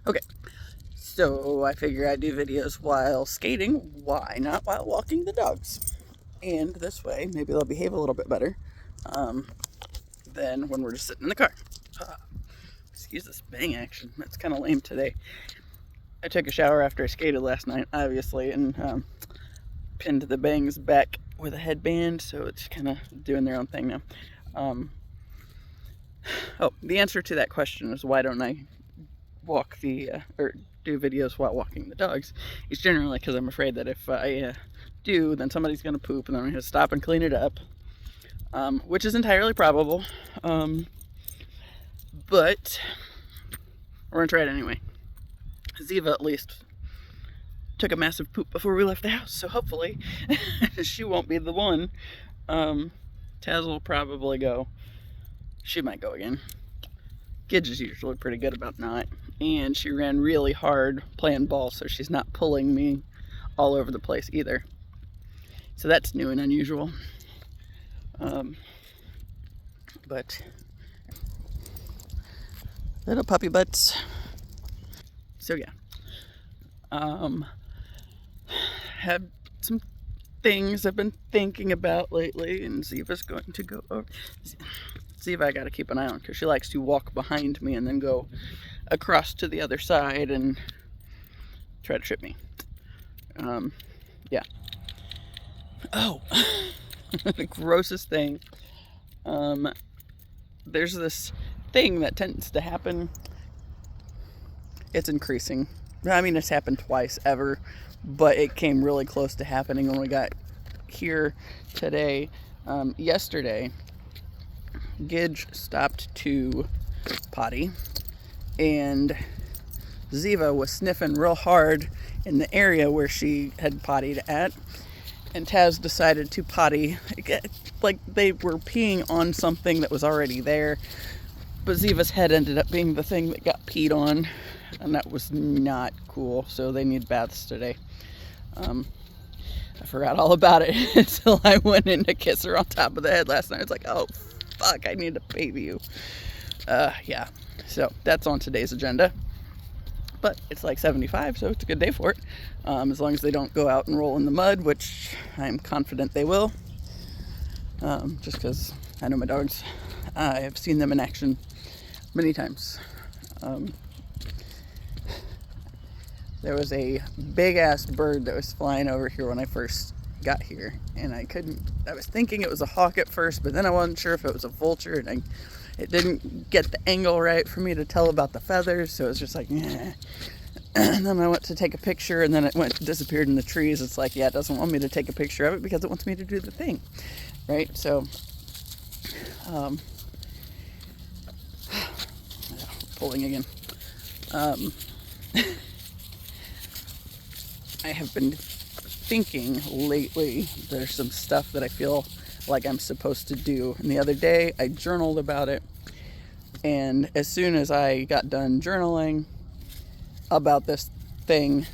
Okay, so I figure I'd do videos while skating. Why not while walking the dogs? And this way, maybe they'll behave a little bit better um, than when we're just sitting in the car. Uh, excuse this bang action. That's kind of lame today. I took a shower after I skated last night, obviously, and pinned the bangs back with a headband, so it's kind of doing their own thing now. Oh, the answer to that question is why don't I walk or do videos while walking the dogs? It's generally because I'm afraid that if I do, then somebody's going to poop and then I'm going to stop and clean it up, which is entirely probable. But we're going to try it anyway. Ziva at least took a massive poop before we left the house, so hopefully she won't be the one. Taz will probably go. She might go again. Gidge is usually pretty good about not. And she ran really hard playing ball, so she's not pulling me all over the place either. So that's new and unusual. But little puppy butts. So yeah. Have some things I've been thinking about lately, and Ziva's going to go over. Ziva I gotta keep an eye on because she likes to walk behind me and then go across to the other side and try to trip me. Yeah. Oh, the grossest thing. There's this thing that tends to happen. It's increasing. I mean, it's happened twice ever, but it came really close to happening when we got here today. Yesterday, Gidge stopped to potty, and Ziva was sniffing real hard in the area where she had pottied at, and Taz decided to potty like they were peeing on something that was already there, but Ziva's head ended up being the thing that got peed on, and that was not cool, so they need baths today. I forgot all about it until I went in to kiss her on top of the head last night. It's like, oh fuck, I need to baby you. Yeah, so that's on today's agenda. But it's like 75, so it's a good day for it. As long as they don't go out and roll in the mud, which I'm confident they will. Just because I know my dogs. I have seen them in action many times. There was a big ass bird that was flying over here when I first got here, and I was thinking it was a hawk at first, but then I wasn't sure if it was a vulture, and it didn't get the angle right for me to tell about the feathers, so it was just like, eh. And then I went to take a picture, and then it disappeared in the trees. It's like, yeah, it doesn't want me to take a picture of it because it wants me to do the thing, right? So, pulling again. I have been thinking lately there's some stuff that I feel like I'm supposed to do. And the other day I journaled about it, and as soon as I got done journaling about this thing,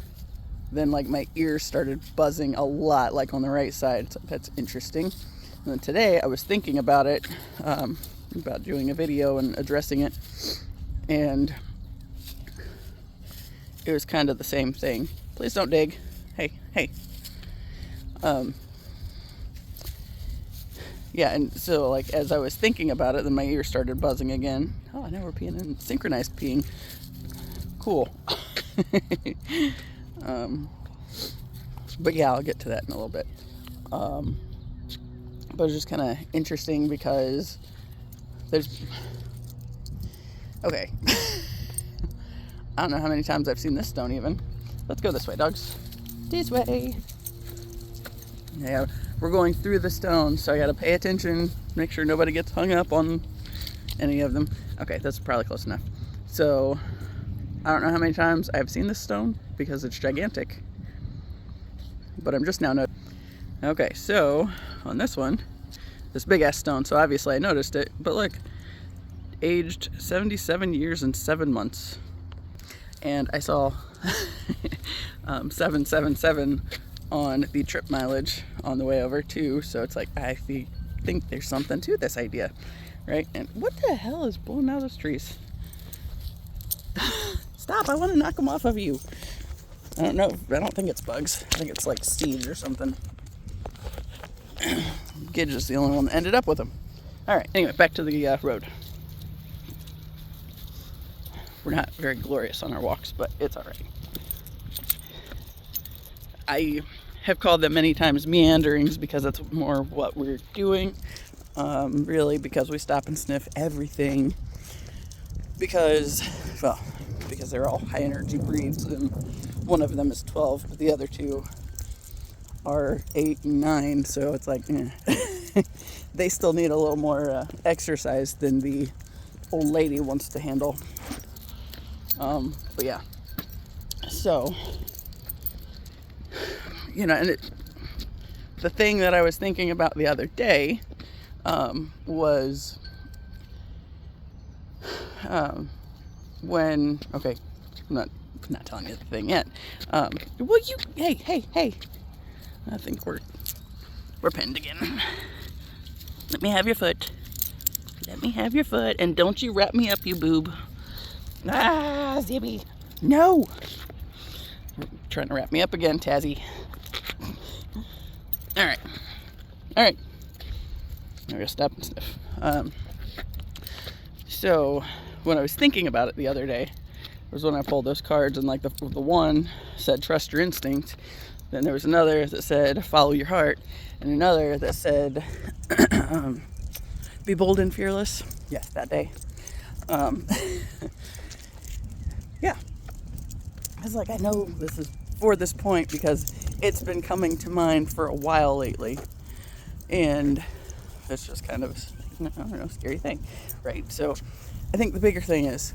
then like my ears started buzzing a lot, like on the right side. So that's interesting. And then today I was thinking about it, about doing a video and addressing it, and it was kind of the same thing. Please don't dig. Hey. Yeah, and so like as I was thinking about it, then my ears started buzzing again. Oh, now we're peeing in synchronized peeing. Cool. But yeah, I'll get to that in a little bit. But it's just kind of interesting because there's... Okay. I don't know how many times I've seen this stone even. Let's go this way, dogs. This way. Yeah, we're going through the stones, so I gotta pay attention, make sure nobody gets hung up on any of them. Okay, that's probably close enough. So, I don't know how many times I've seen this stone because it's gigantic. But I'm just now noticing. Okay, so on this one, this big ass stone, so obviously I noticed it, but look, aged 77 years and 7 months. And I saw 777 on the trip mileage on the way over too, so it's like I think there's something to this idea, right? And what the hell is blowing out those trees? Stop, I want to knock them off of you. I don't know. I don't think it's bugs. I think it's like seeds or something. Gidge is the only one that ended up with them. Alright, anyway, back to the road. We're not very glorious on our walks, but it's alright. I have called them many times meanderings because that's more what we're doing. Really, because we stop and sniff everything. Because they're all high energy breeds, and one of them is 12, but the other two are 8 and 9, so it's like, they still need a little more exercise than the old lady wants to handle. But yeah, so, and the thing that I was thinking about the other day was when, okay, I'm not telling you the thing yet. Hey, I think we're pinned again. Let me have your foot. Let me have your foot, and don't you wrap me up, you boob. Ah, Zibby. No. Trying to wrap me up again, Tazzy. All right. I'm gonna stop and sniff. So when I was thinking about it the other day, was when I pulled those cards, and like the one said trust your instinct, then there was another that said follow your heart, and another that said be bold and fearless. Yeah, that day. Yeah, I was like, I know this is for this point because it's been coming to mind for a while lately, and it's just kind of, I don't know, scary thing, right? So I think the bigger thing is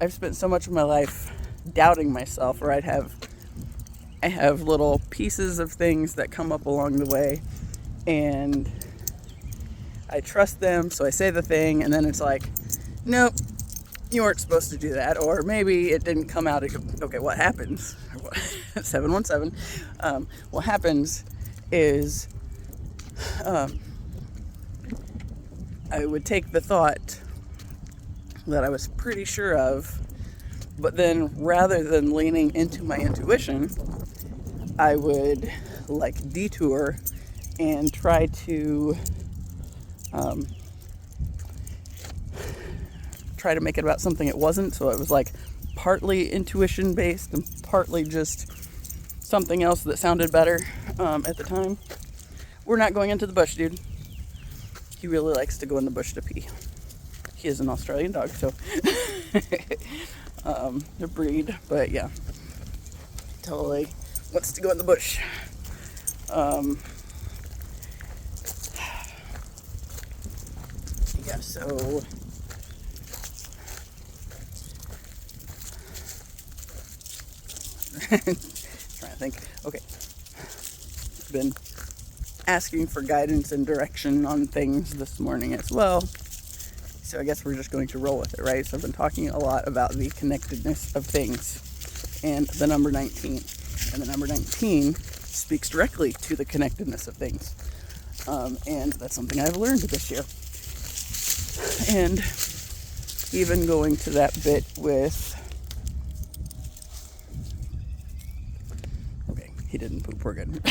I've spent so much of my life doubting myself, or I have little pieces of things that come up along the way, and I trust them, so I say the thing, and then it's like, nope, you weren't supposed to do that, or maybe it didn't come out. Okay, what happens? 717. What happens is I would take the thought that I was pretty sure of, but then rather than leaning into my intuition, I would like detour and try to make it about something it wasn't. So it was like partly intuition based and partly just something else that sounded better at the time. We're not going into the bush, dude. He really likes to go in the bush to pee. He is an Australian dog, so the breed, but yeah, totally wants to go in the bush. Yeah, so trying to think. Okay, been asking for guidance and direction on things this morning as well. So I guess we're just going to roll with it, right? So I've been talking a lot about the connectedness of things and the number 19. And the number 19 speaks directly to the connectedness of things. And that's something I've learned this year. And even going to that bit with... Okay, he didn't poop, we're good.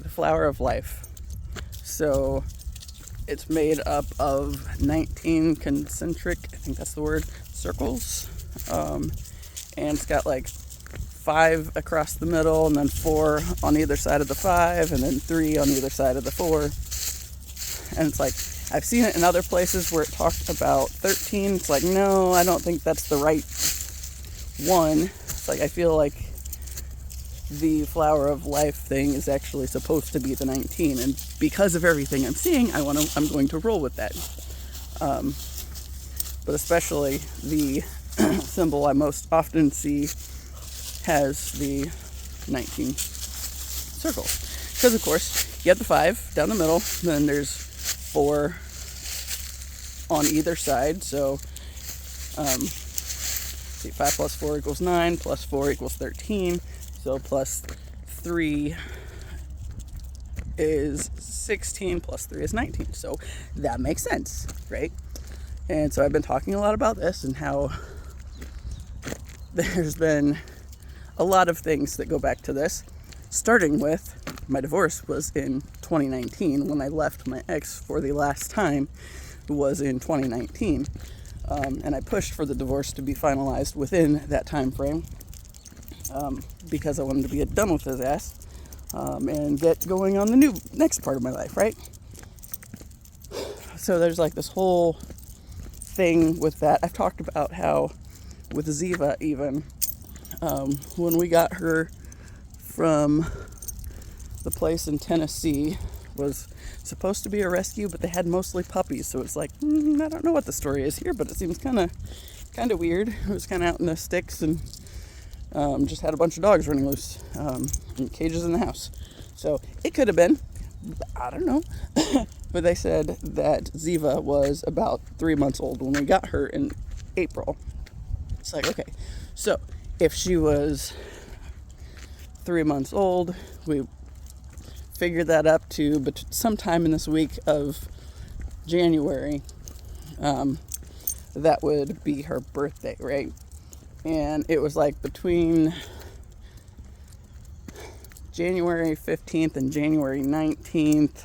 The flower of life. So it's made up of 19 concentric, I think that's the word, circles. And it's got like 5 across the middle, and then 4 on either side of the 5, and then 3 on either side of the 4. And it's like, I've seen it in other places where it talked about 13. It's like, no, I don't think that's the right one. It's like, I feel like the flower of life thing is actually supposed to be the 19, and because of everything I'm seeing, I'm going to roll with that. But especially the symbol I most often see has the 19 circles, because of course you have the 5 down the middle, then there's 4 on either side. So 5 plus 4 equals 9, plus 4 equals 13. So plus 3 is 16, plus 3 is 19. So that makes sense, right? And so I've been talking a lot about this and how there's been a lot of things that go back to this, starting with my divorce was in 2019. When I left my ex for the last time was in 2019. And I pushed for the divorce to be finalized within that time frame because I wanted to get done with his ass and get going on the next part of my life, right? So there's like this whole thing with that. I've talked about how with Ziva even, when we got her from the place in Tennessee, was supposed to be a rescue, but they had mostly puppies, so it's like, I don't know what the story is here, but it seems kind of weird. It was kind of out in the sticks and just had a bunch of dogs running loose in cages in the house. So it could have been, I don't know. But they said that Ziva was about 3 months old when we got her in April. It's like, okay, so if she was 3 months old, we figured that up to sometime in this week of January, that would be her birthday, right? And it was like between January 15th and January 19th.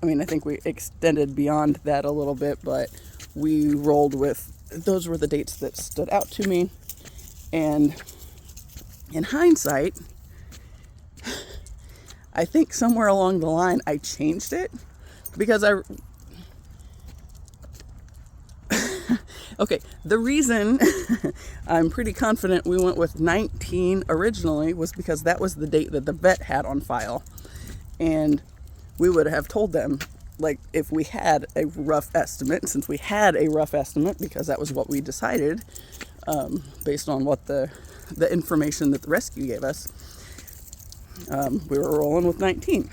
I mean, I think we extended beyond that a little bit, but we rolled with, those were the dates that stood out to me. And in hindsight, I think somewhere along the line I changed it because okay, the reason I'm pretty confident we went with 19 originally was because that was the date that the vet had on file. And we would have told them, like, if we had a rough estimate, since we had a rough estimate because that was what we decided based on what the information that the rescue gave us, we were rolling with 19.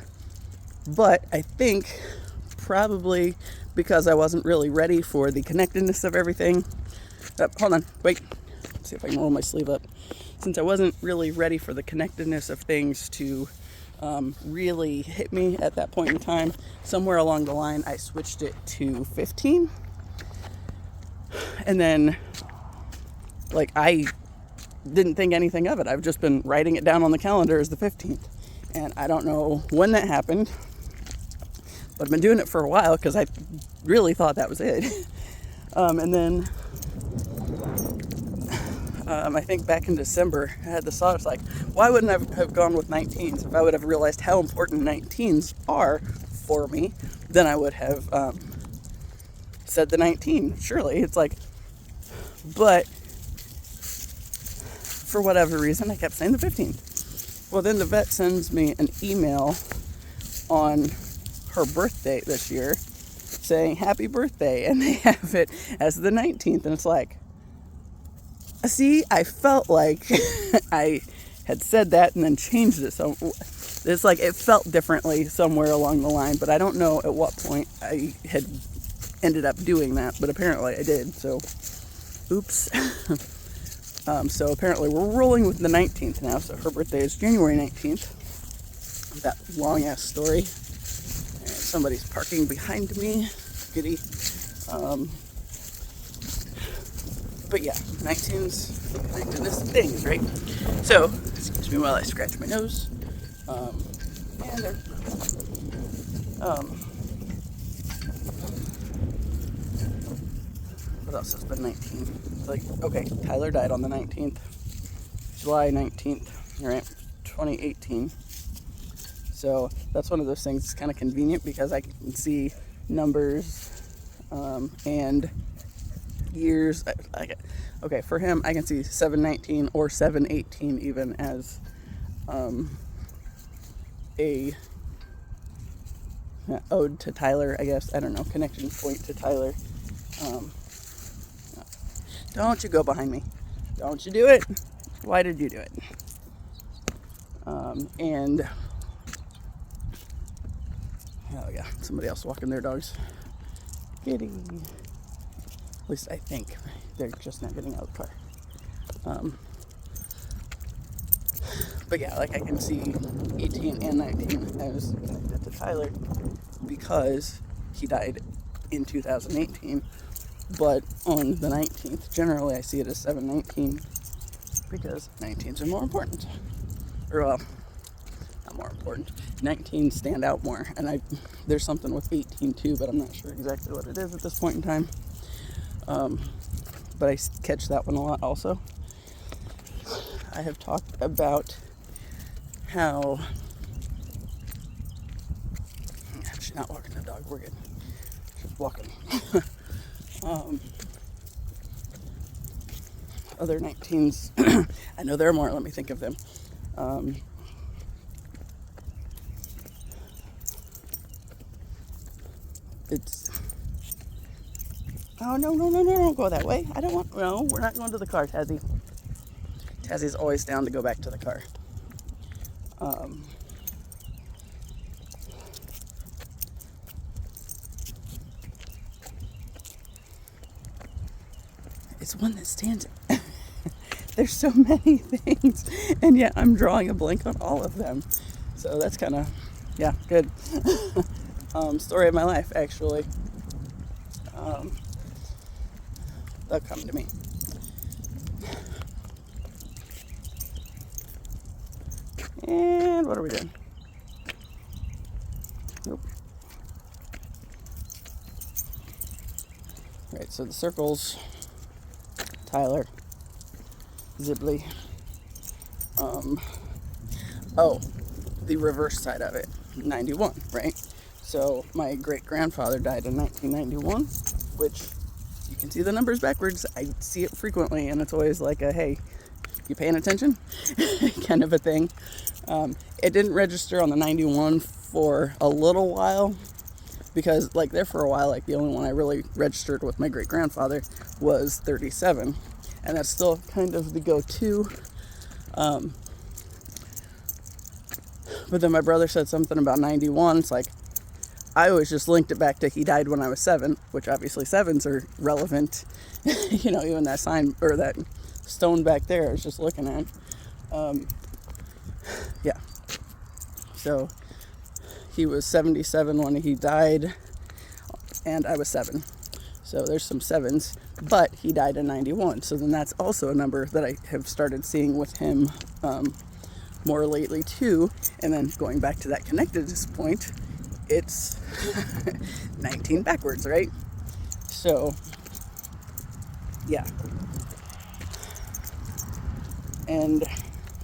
But I think probably because I wasn't really ready for the connectedness of everything. Hold on, wait. Let's see if I can roll my sleeve up. Since I wasn't really ready for the connectedness of things to really hit me at that point in time, somewhere along the line I switched it to 15. And then, like, I didn't think anything of it. I've just been writing it down on the calendar as the 15th. And I don't know when that happened, but I've been doing it for a while because I really thought that was it. And then I think back in December, I had this thought, it's like, why wouldn't I have gone with 19s? If I would have realized how important 19s are for me, then I would have said the 19, surely. It's like, but for whatever reason, I kept saying the 15. Well, then the vet sends me an email on her birthday this year saying happy birthday, and they have it as the 19th, and it's like, see, I felt like I had said that and then changed it, so it's like it felt differently somewhere along the line, but I don't know at what point I had ended up doing that, but apparently I did, so oops. So apparently we're rolling with the 19th now, so her birthday is January 19th. That long-ass story. And somebody's parking behind me. Goody. But yeah, 19's connectedness things, right? So, excuse me while I scratch my nose. And there. What else has been 19? Like, okay, Tyler died on the 19th. July 19th, right? 2018. So that's one of those things that's kind of convenient because I can see numbers and years. Okay, for him, I can see 7/19 or 7/18 even as a ode to Tyler, I guess. I don't know, connection point to Tyler. Don't you go behind me. Don't you do it. Why did you do it? And oh yeah, somebody else walking their dogs. Kitty. At least I think they're just not getting out of the car. But yeah, like I can see 18 and 19 as connected to Tyler because he died in 2018. but on the 19th, generally I see it as 719 because 19s are more important. Or, well, not more important. 19s stand out more, and there's something with 18 too, but I'm not sure exactly what it is at this point in time. But I catch that one a lot also. I have talked about how... She's not walking the dog, we're good. She's walking. Other 19s, I know there are more, let me think of them. It's... Oh, no, don't go that way. I don't want... No, we're not going to the car, Tazzy. Tazzy's always down to go back to the car. It's one that stands... There's so many things, and yet I'm drawing a blank on all of them. So that's kind of... Yeah, good. Story of my life, actually. They'll come to me. And what are we doing? Nope. Right, so the circles, Tyler, Zibley. The reverse side of it, 91, right? So my great-grandfather died in 1991, which you can see the numbers backwards. I see it frequently, and it's always like a, hey, you paying attention? kind of a thing. It didn't register on the 91 for a little while, because like there for a while, like the only one I really registered with my great-grandfather was 37, and that's still kind of the go-to. But then my brother said something about 91. It's like, I always just linked it back to he died when I was 7, which obviously 7s are relevant. Even that sign or that stone back there I was just looking at. Yeah. So he was 77 when he died, and I was 7. So there's some 7s, but he died in 91. So then that's also a number that I have started seeing with him more lately too. And then going back to that connectedness point, it's 19 backwards, right? So, yeah. And,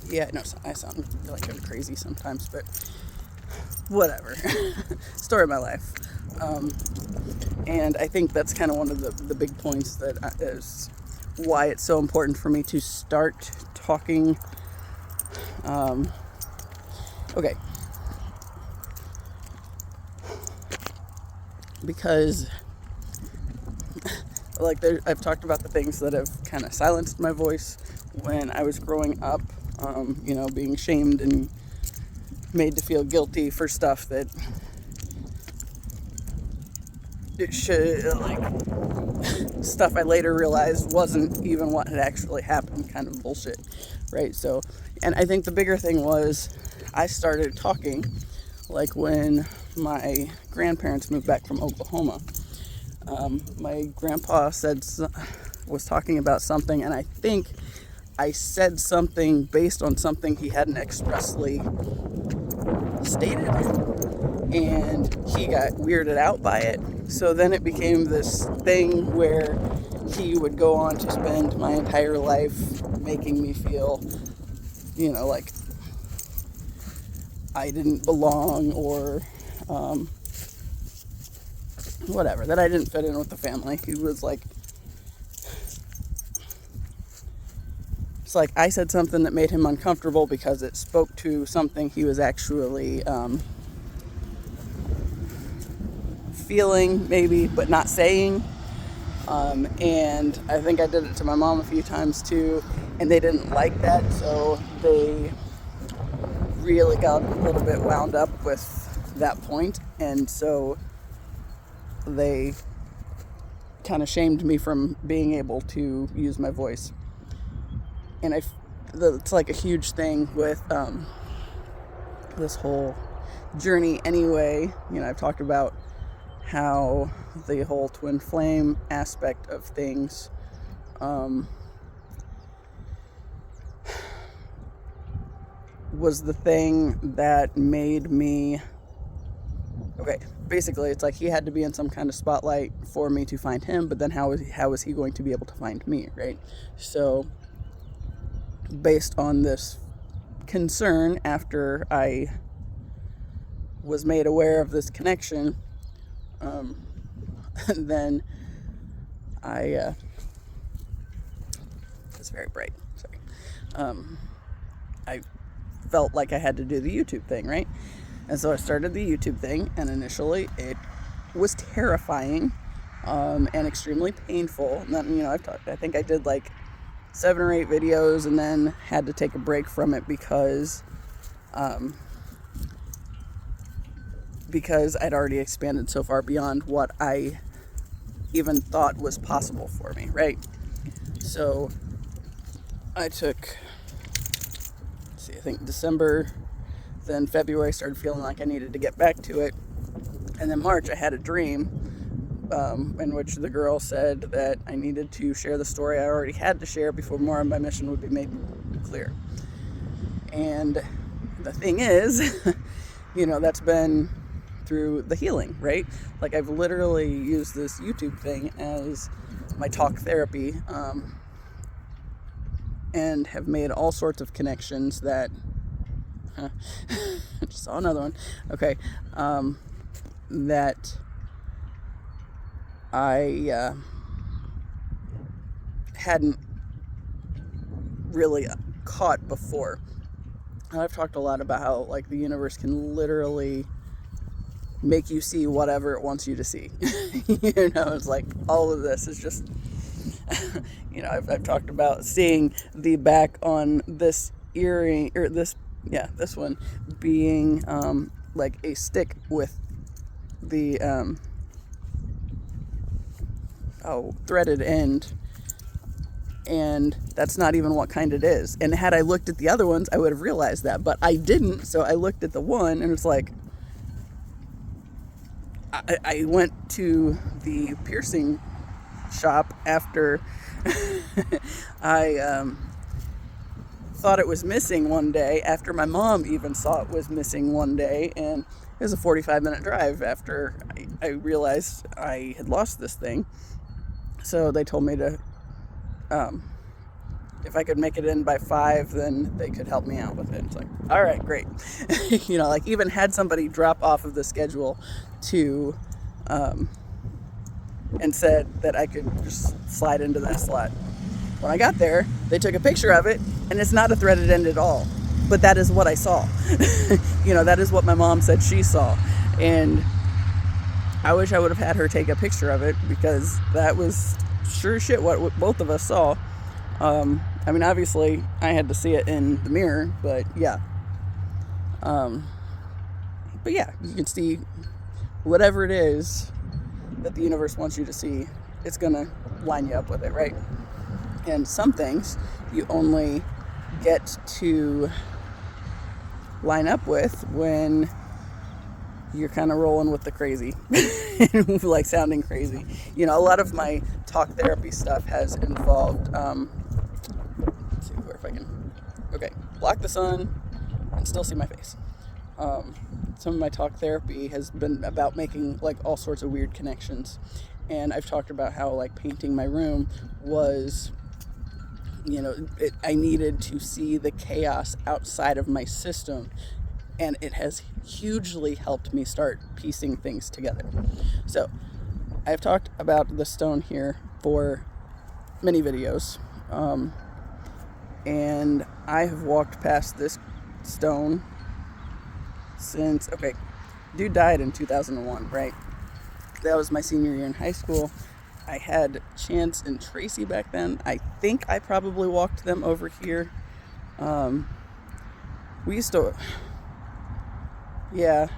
yeah, no, I sound like I'm crazy sometimes, but whatever. Story of my life. And I think that's kind of one of the big points that is why it's so important for me to start talking. Okay. Because, like, I've talked about the things that have kind of silenced my voice when I was growing up, being shamed and made to feel guilty for stuff that it should, stuff I later realized wasn't even what had actually happened, kind of bullshit, right? So, and I think the bigger thing was I started talking, like when my grandparents moved back from Oklahoma. My grandpa was talking about something, and I think I said something based on something he hadn't expressly stated, and he got weirded out by it. So then it became this thing where he would go on to spend my entire life making me feel, like I didn't belong, or whatever, that I didn't fit in with the family. He was like, it's like I said something that made him uncomfortable because it spoke to something he was actually feeling, maybe, but not saying. And I think I did it to my mom a few times too, and they didn't like that, so they really got a little bit wound up with that point, and so they kind of shamed me from being able to use my voice. And it's like a huge thing with this whole journey anyway. I've talked about how the whole twin flame aspect of things was the thing that made me, okay, basically it's like he had to be in some kind of spotlight for me to find him, but then how is he going to be able to find me, right? So based on this concern, after I was made aware of this connection, then it's very bright, sorry, I felt like I had to do the YouTube thing, right? And so I started the YouTube thing, and initially it was terrifying and extremely painful. And then, I think I did like 7 or 8 videos and then had to take a break from it because I'd already expanded so far beyond what I even thought was possible for me, right? So I took, I think December, then February I started feeling like I needed to get back to it, and then March I had a dream in which the girl said that I needed to share the story I already had to share before more of my mission would be made clear. And the thing is, that's been through the healing, right? Like, I've literally used this YouTube thing as my talk therapy, and have made all sorts of connections that I just saw another one. Okay. That I hadn't really caught before. And I've talked a lot about how, like, the universe can literally make you see whatever it wants you to see. It's like all of this is just, I've talked about seeing the back on this earring, or this one being like a stick with the threaded end, and that's not even what kind it is. And had I looked at the other ones, I would have realized that, but I didn't. So I looked at the one, and it's like, I went to the piercing shop after I thought it was missing one day, after my mom even saw it was missing one day, and it was a 45-minute drive after I realized I had lost this thing. So they told me to, if I could make it in by 5, then they could help me out with it. It's like, all right, great. Like, even had somebody drop off of the schedule to, and said that I could just slide into that slot. When I got there, they took a picture of it, and it's not a threaded end at all. But that is what I saw. That is what my mom said she saw. And I wish I would have had her take a picture of it, because that was sure shit what both of us saw. Obviously, I had to see it in the mirror, but yeah. But yeah, you can see whatever it is that the universe wants you to see, it's gonna line you up with it, right? And some things you only get to line up with when you're kind of rolling with the crazy, like sounding crazy. A lot of my talk therapy stuff has involved, let's see if I can, okay, block the sun and still see my face. Some of my talk therapy has been about making, like, all sorts of weird connections. And I've talked about how, like, painting my room was, I needed to see the chaos outside of my system, and it has hugely helped me start piecing things together. So I've talked about the stone here for many videos, and I have walked past this stone since, dude died in 2001, right? That was my senior year in high school. I had Chance and Tracy back then. I think I probably walked them over here. We used to, yeah,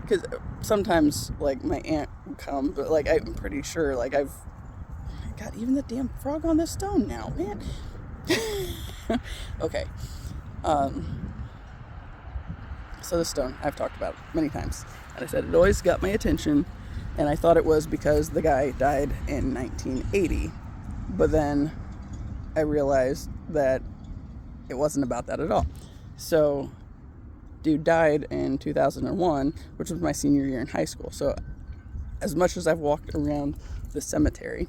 because sometimes, like, my aunt would come, but, like, I'm pretty sure, like, I've got even the damn frog on this stone now, man. Okay. So the stone, I've talked about it many times. And I said it always got my attention And I thought it was because the guy died in 1980. But then I realized that it wasn't about that at all. So, dude died in 2001, which was my senior year in high school. So, as much as I've walked around the cemetery,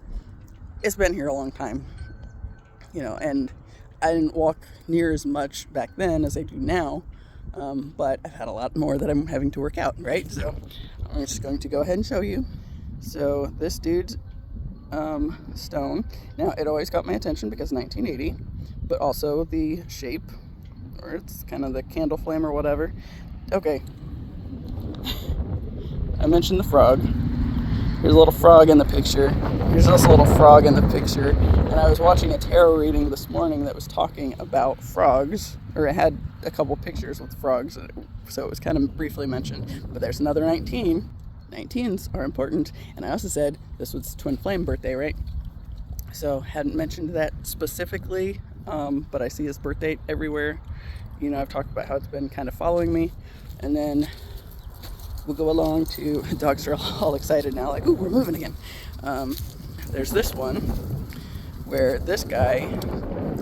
it's been here a long time, and I didn't walk near as much back then as I do now, but I've had a lot more that I'm having to work out, right? So I'm just going to go ahead and show you. So this dude's stone, now it always got my attention because 1980, but also the shape, or it's kind of the candle flame or whatever. Okay, I mentioned the frog. Here's a little frog in the picture. Here's this little frog in the picture. And I was watching a tarot reading this morning that was talking about frogs, or it had a couple pictures with frogs, so it was kind of briefly mentioned. But there's another 19. 19s are important. And I also said this was Twin Flame birthday, right? So hadn't mentioned that specifically, but I see his birth date everywhere. I've talked about how it's been kind of following me. And then we'll go along to, dogs are all excited now, like, ooh, we're moving again. There's this one where this guy,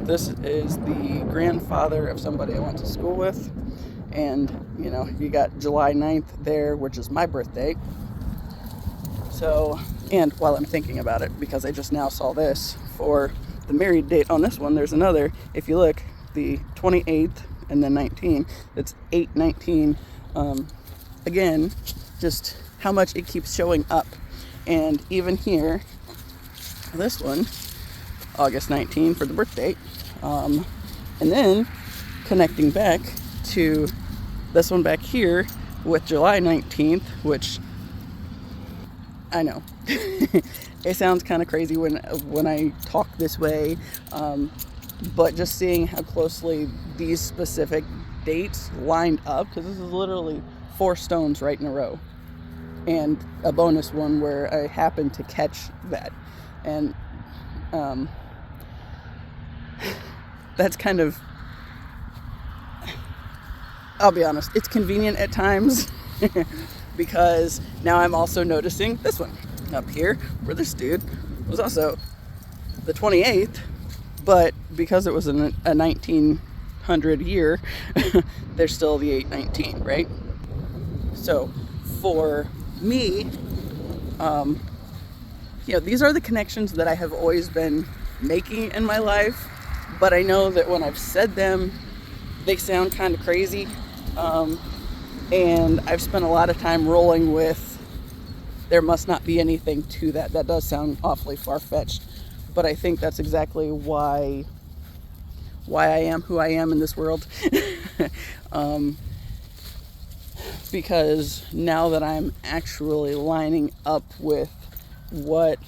this is the grandfather of somebody I went to school with. And, you got July 9th there, which is my birthday. So, and while I'm thinking about it, because I just now saw this, for the married date on this one, there's another. If you look, the 28th and then 19, it's 8/19. Again, just how much it keeps showing up. And even here, this one, August 19 for the birth date. And then connecting back to this one back here with July 19th, which I know it sounds kind of crazy when I talk this way, but just seeing how closely these specific dates lined up, because this is literally 4 stones right in a row, and a bonus one where I happened to catch that. And that's kind of, I'll be honest, it's convenient at times because now I'm also noticing this one up here where this dude was also the 28th, but because it was a 1900 year, there's still the 8/19, right? So for me, these are the connections that I have always been making in my life, but I know that when I've said them, they sound kind of crazy. And I've spent a lot of time rolling with, there must not be anything to that. That does sound awfully far-fetched, but I think that's exactly why I am who I am in this world. Because now that I'm actually lining up with what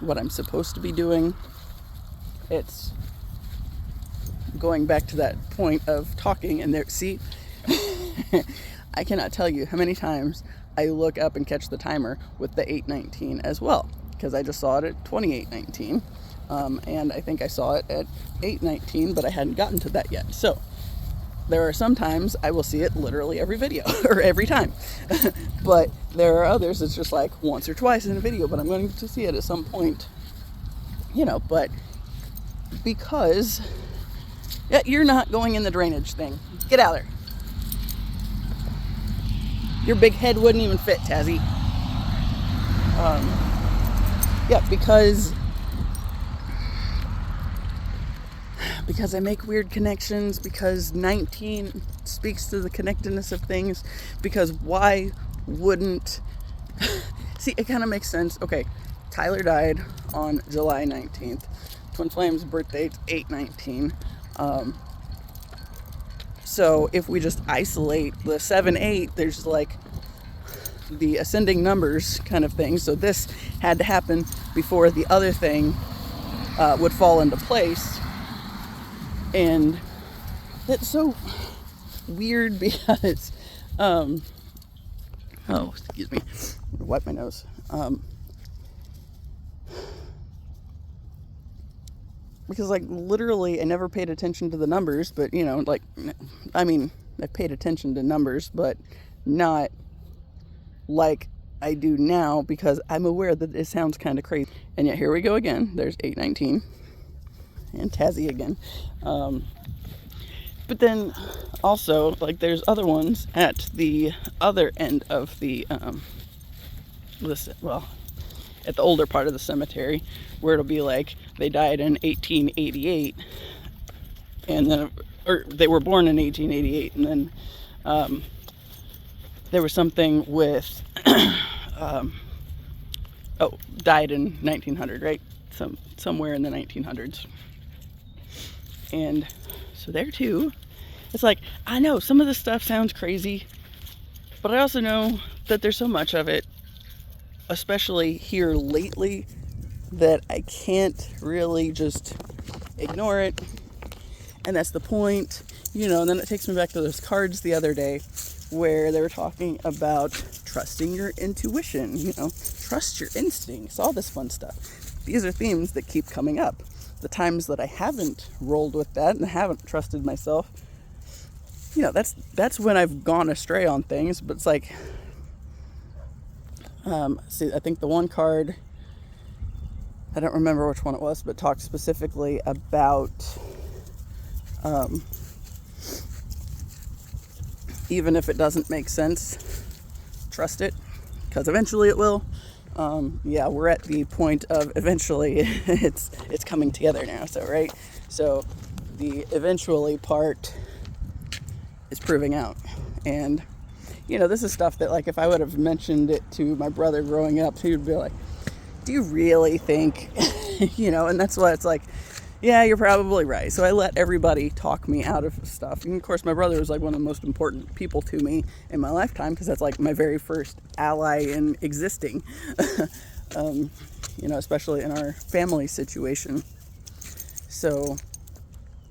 I'm supposed to be doing, it's going back to that point of talking, and there, see, I cannot tell you how many times I look up and catch the timer with the 8/19 as well, because I just saw it at 28/19, and I think I saw it at 8/19, but I hadn't gotten to that yet. So there are some times I will see it literally every video or every time, but there are others it's just like once or twice in a video, but I'm going to see it at some point, but because you're not going in the drainage thing. Get out of there. Your big head wouldn't even fit, Tazzy. Because I make weird connections, because 19 speaks to the connectedness of things, because why wouldn't... See, it kind of makes sense. Okay, Tyler died on July 19th. Twin Flame's birthday's 8/19. So if we just isolate the 7/8, there's like the ascending numbers kind of thing. So this had to happen before the other thing would fall into place. And it's so weird because, excuse me, wipe my nose. Because, like, literally, I never paid attention to the numbers, but, I paid attention to numbers, but not like I do now, because I'm aware that it sounds kind of crazy. And yet here we go again. There's 819 and Tazzy again. But then also, like, there's other ones at the other end of the at the older part of the cemetery, where it'll be like they died in 1888, and then, or they were born in 1888, and then there was something with died in 1900, right? Somewhere in the 1900s. And so there too, it's like, I know some of this stuff sounds crazy, but I also know that there's so much of it, especially here lately, that I can't really just ignore it. And that's the point, and then it takes me back to those cards the other day where they were talking about trusting your intuition, trust your instincts, all this fun stuff. These are themes that keep coming up. The times that I haven't rolled with that and haven't trusted myself, that's when I've gone astray on things. But it's like, I think the one card, I don't remember which one it was, but talked specifically about even if it doesn't make sense, trust it, because eventually it will. We're at the point of eventually it's coming together now. So, right? So the eventually part is proving out. And, this is stuff that, like, if I would have mentioned it to my brother growing up, he would be like, do you really think, and that's why it's like, yeah, you're probably right. So I let everybody talk me out of stuff. And of course, my brother was like one of the most important people to me in my lifetime, because that's like my very first ally in existing, especially in our family situation. So,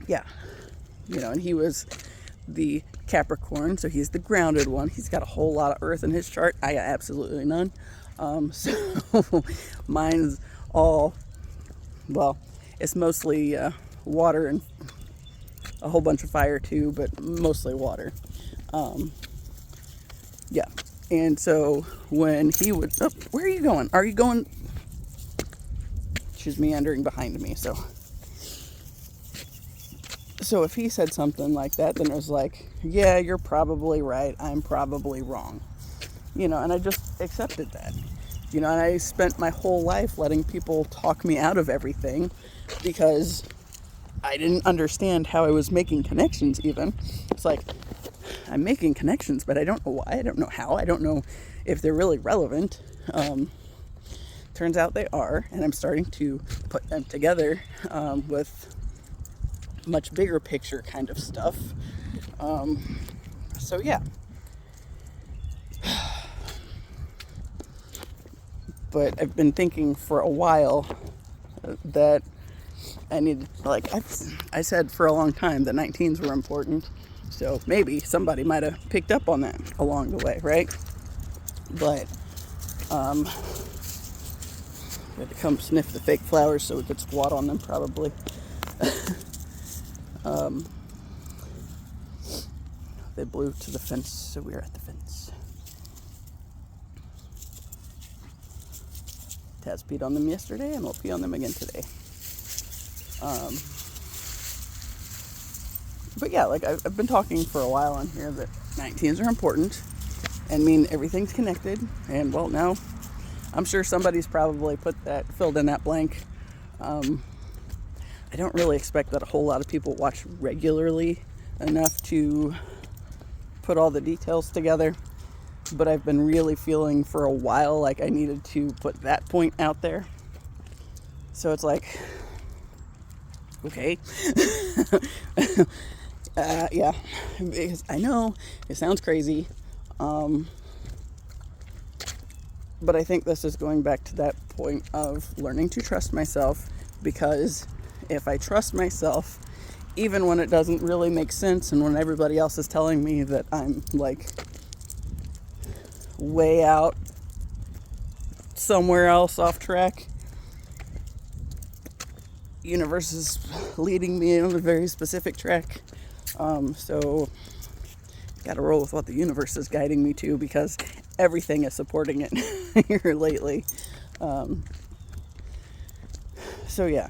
yeah, and he was the Capricorn, so he's the grounded one. He's got a whole lot of earth in his chart. I got absolutely none. So mine's all, it's mostly water and a whole bunch of fire too, but mostly water. And so when he would, where are you going? Are you going? She's meandering behind me. So if he said something like that, then it was like, yeah, you're probably right. I'm probably wrong. And I just accepted that. And I spent my whole life letting people talk me out of everything because I didn't understand how I was making connections even. It's like, I'm making connections, but I don't know why. I don't know how. I don't know if they're really relevant. Turns out they are, and I'm starting to put them together with much bigger picture kind of stuff. So yeah. But I've been thinking for a while that I need, like, I said for a long time that 19s were important. So maybe somebody might have picked up on that along the way, right? But we had to come sniff the fake flowers so we could squat on them probably. They blew to the fence, so we are at the fence. Taz peed on them yesterday, and we'll pee on them again today. But yeah, like I've been talking for a while on here that 19s are important and mean everything's connected. And well, now I'm sure somebody's probably filled in that blank. I don't really expect that a whole lot of people watch regularly enough to put all the details together. But I've been really feeling for a while like I needed to put that point out there. So it's like, okay. Yeah, because I know it sounds crazy. But I think this is going back to that point of learning to trust myself, because if I trust myself, even when it doesn't really make sense and when everybody else is telling me that I'm like way out somewhere else off track, universe is leading me on a very specific track. So gotta roll with what the universe is guiding me to, because everything is supporting it here lately. So yeah.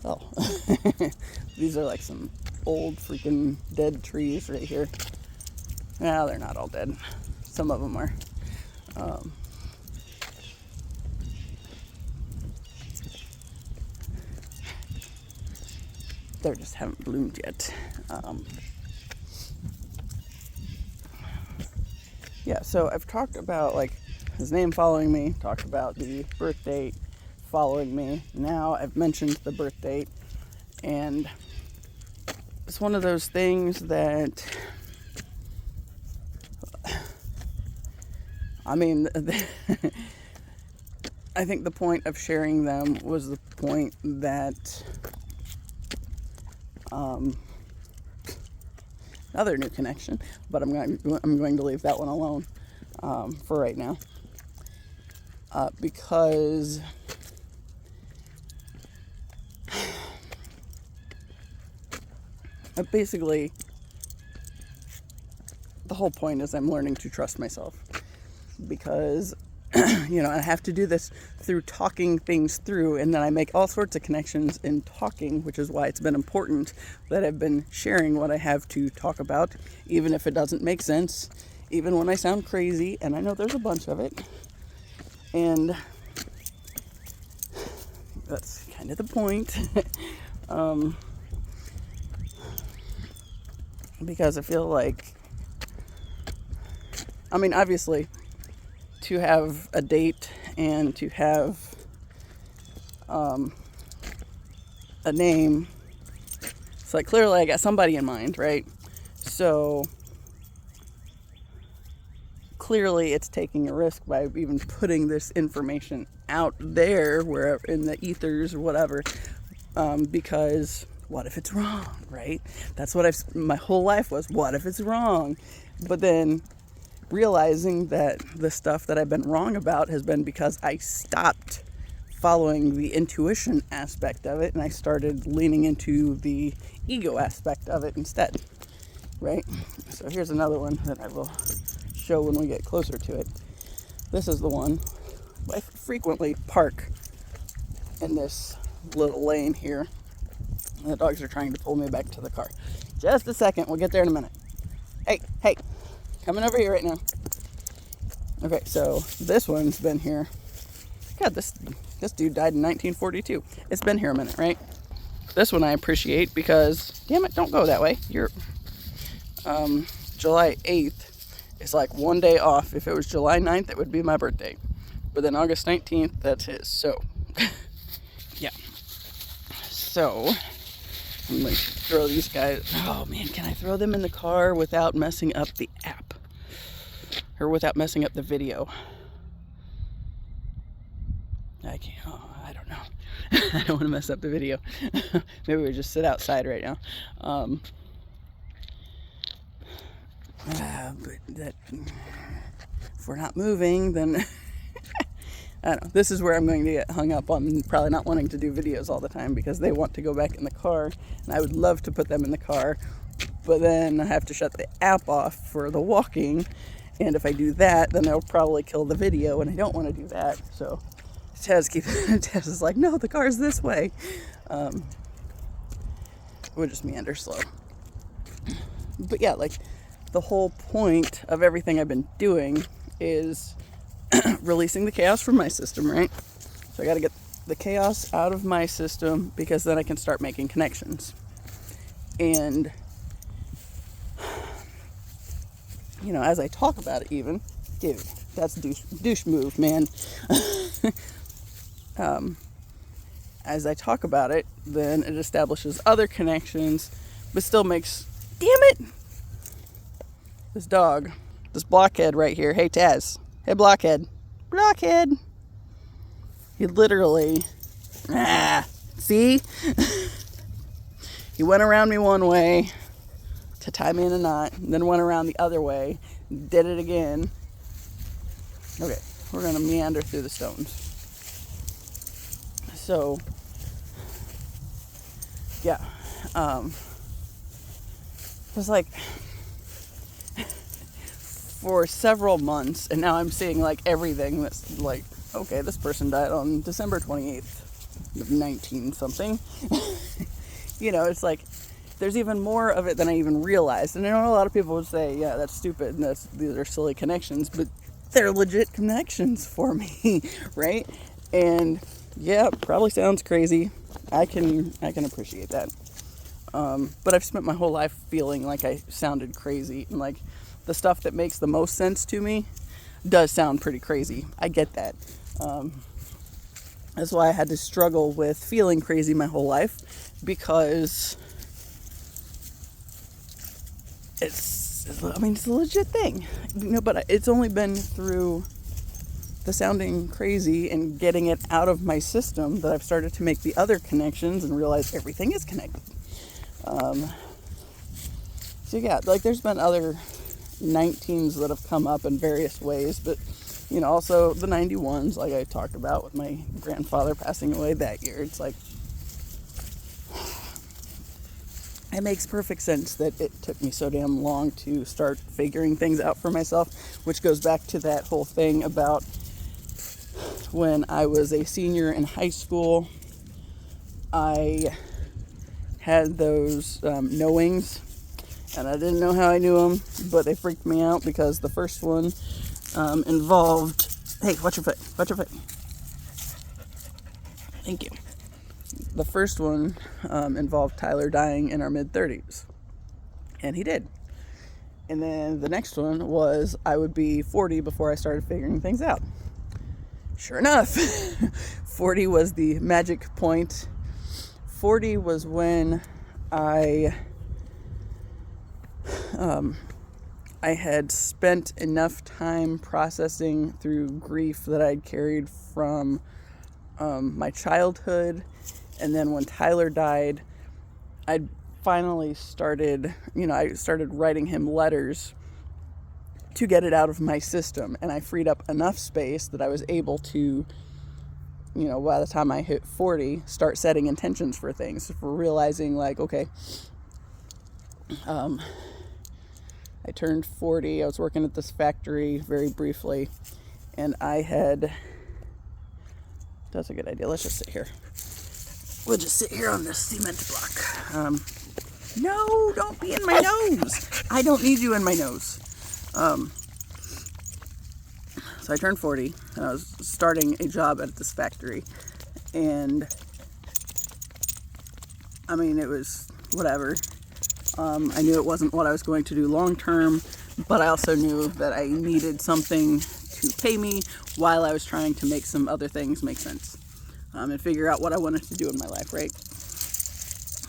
Oh, these are like some old freaking dead trees right here. Well, they're not all dead. Some of them are. They just haven't bloomed yet. Yeah, so I've talked about like his name following me, talked about the birth date following me. Now I've mentioned the birth date, and it's one of those things that, I mean, I think the point of sharing them was the point that another new connection, but I'm going to leave that one alone for right now, because basically the whole point is I'm learning to trust myself, because I have to do this through talking things through, and then I make all sorts of connections in talking, which is why it's been important that I've been sharing what I have to talk about, even if it doesn't make sense, even when I sound crazy, and I know there's a bunch of it. And that's kind of the point. Because I feel like, I mean, obviously, to have a date and to have a name, it's like clearly I got somebody in mind, right? So clearly it's taking a risk by even putting this information out there, where in the ethers or whatever, because what if it's wrong, right? That's what my whole life was, what if it's wrong? But then realizing that the stuff that I've been wrong about has been because I stopped following the intuition aspect of it, and I started leaning into the ego aspect of it instead, right? So here's another one that I will show when we get closer to it. This is the one I frequently park in this little lane here, and the dogs are trying to pull me back to the car. Just a second, we'll get there in a minute. Hey, coming over here right now. Okay, so this one's been here. God, this dude died in 1942. It's been here a minute, right? This one I appreciate because, damn it, don't go that way. You're, July 8th is like one day off. If it was July 9th, it would be my birthday. But then August 19th, that's his. So, yeah. So, I'm going to throw these guys. Oh man, can I throw them in the car without messing up the app? Or without messing up the video? I can't. Oh, I don't know. I don't want to mess up the video. Maybe we just sit outside right now. But that, if we're not moving, then I don't know. This is where I'm going to get hung up on probably not wanting to do videos all the time, because they want to go back in the car, and I would love to put them in the car, but then I have to shut the app off for the walking, and if I do that, then they'll probably kill the video, and I don't want to do that. So Tess is like, no, the car's this way. We'll just meander slow. But yeah, like, the whole point of everything I've been doing is releasing the chaos from my system, right? So I got to get the chaos out of my system, because then I can start making connections. And, as I talk about it, even, dude, that's douche move, man. As I talk about it, then it establishes other connections, but still makes, damn it, this dog, this blockhead right here. Hey, Taz. Hey, blockhead. He literally, see? He went around me one way to tie me in a knot, and then went around the other way, did it again. Okay, we're gonna meander through the stones. So, yeah, it was like for several months, and now I'm seeing like everything that's like, okay, this person died on December 28th of 19 something. You know, it's like there's even more of it than I even realized. And I know a lot of people would say, yeah, that's stupid and these are silly connections, but they're legit connections for me, right? And yeah, probably sounds crazy. I can appreciate that. But I've spent my whole life feeling like I sounded crazy, and like the stuff that makes the most sense to me does sound pretty crazy. I get that. That's why I had to struggle with feeling crazy my whole life, because it's a legit thing, you know, but it's only been through the sounding crazy and getting it out of my system that I've started to make the other connections and realize everything is connected. So yeah, like there's been other 19s that have come up in various ways, but you know, also the 91s, like I talked about with my grandfather passing away that year. It's like, it makes perfect sense that it took me so damn long to start figuring things out for myself, which goes back to that whole thing about when I was a senior in high school. I had those knowings, and I didn't know how I knew them, but they freaked me out because the first one involved, hey, watch your foot, thank you. The first one involved Tyler dying in our mid-30s, and he did. And then the next one was I would be 40 before I started figuring things out. Sure enough, 40 was the magic point. 40 was when I had spent enough time processing through grief that I'd carried from my childhood. And then when Tyler died, I'd finally started, I started writing him letters to get it out of my system. And I freed up enough space that I was able to, by the time I hit 40, start setting intentions for things, for realizing like, okay, I turned 40, I was working at this factory very briefly, and that's a good idea, let's just sit here. We'll just sit here on this cement block. No, don't be in my nose. I don't need you in my nose. So I turned 40, and I was starting a job at this factory, and it was whatever. I knew it wasn't what I was going to do long term, but I also knew that I needed something to pay me while I was trying to make some other things make sense, and figure out what I wanted to do in my life, right?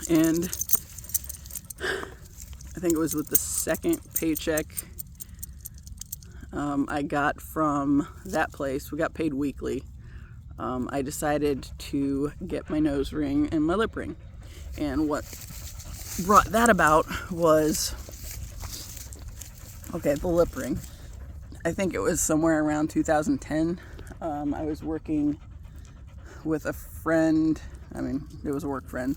And I think it was with the second paycheck I got from that place. We got paid weekly. I decided to get my nose ring and my lip ring. And what brought that about was, the lip ring. I think it was somewhere around 2010. I was working with a friend. It was a work friend.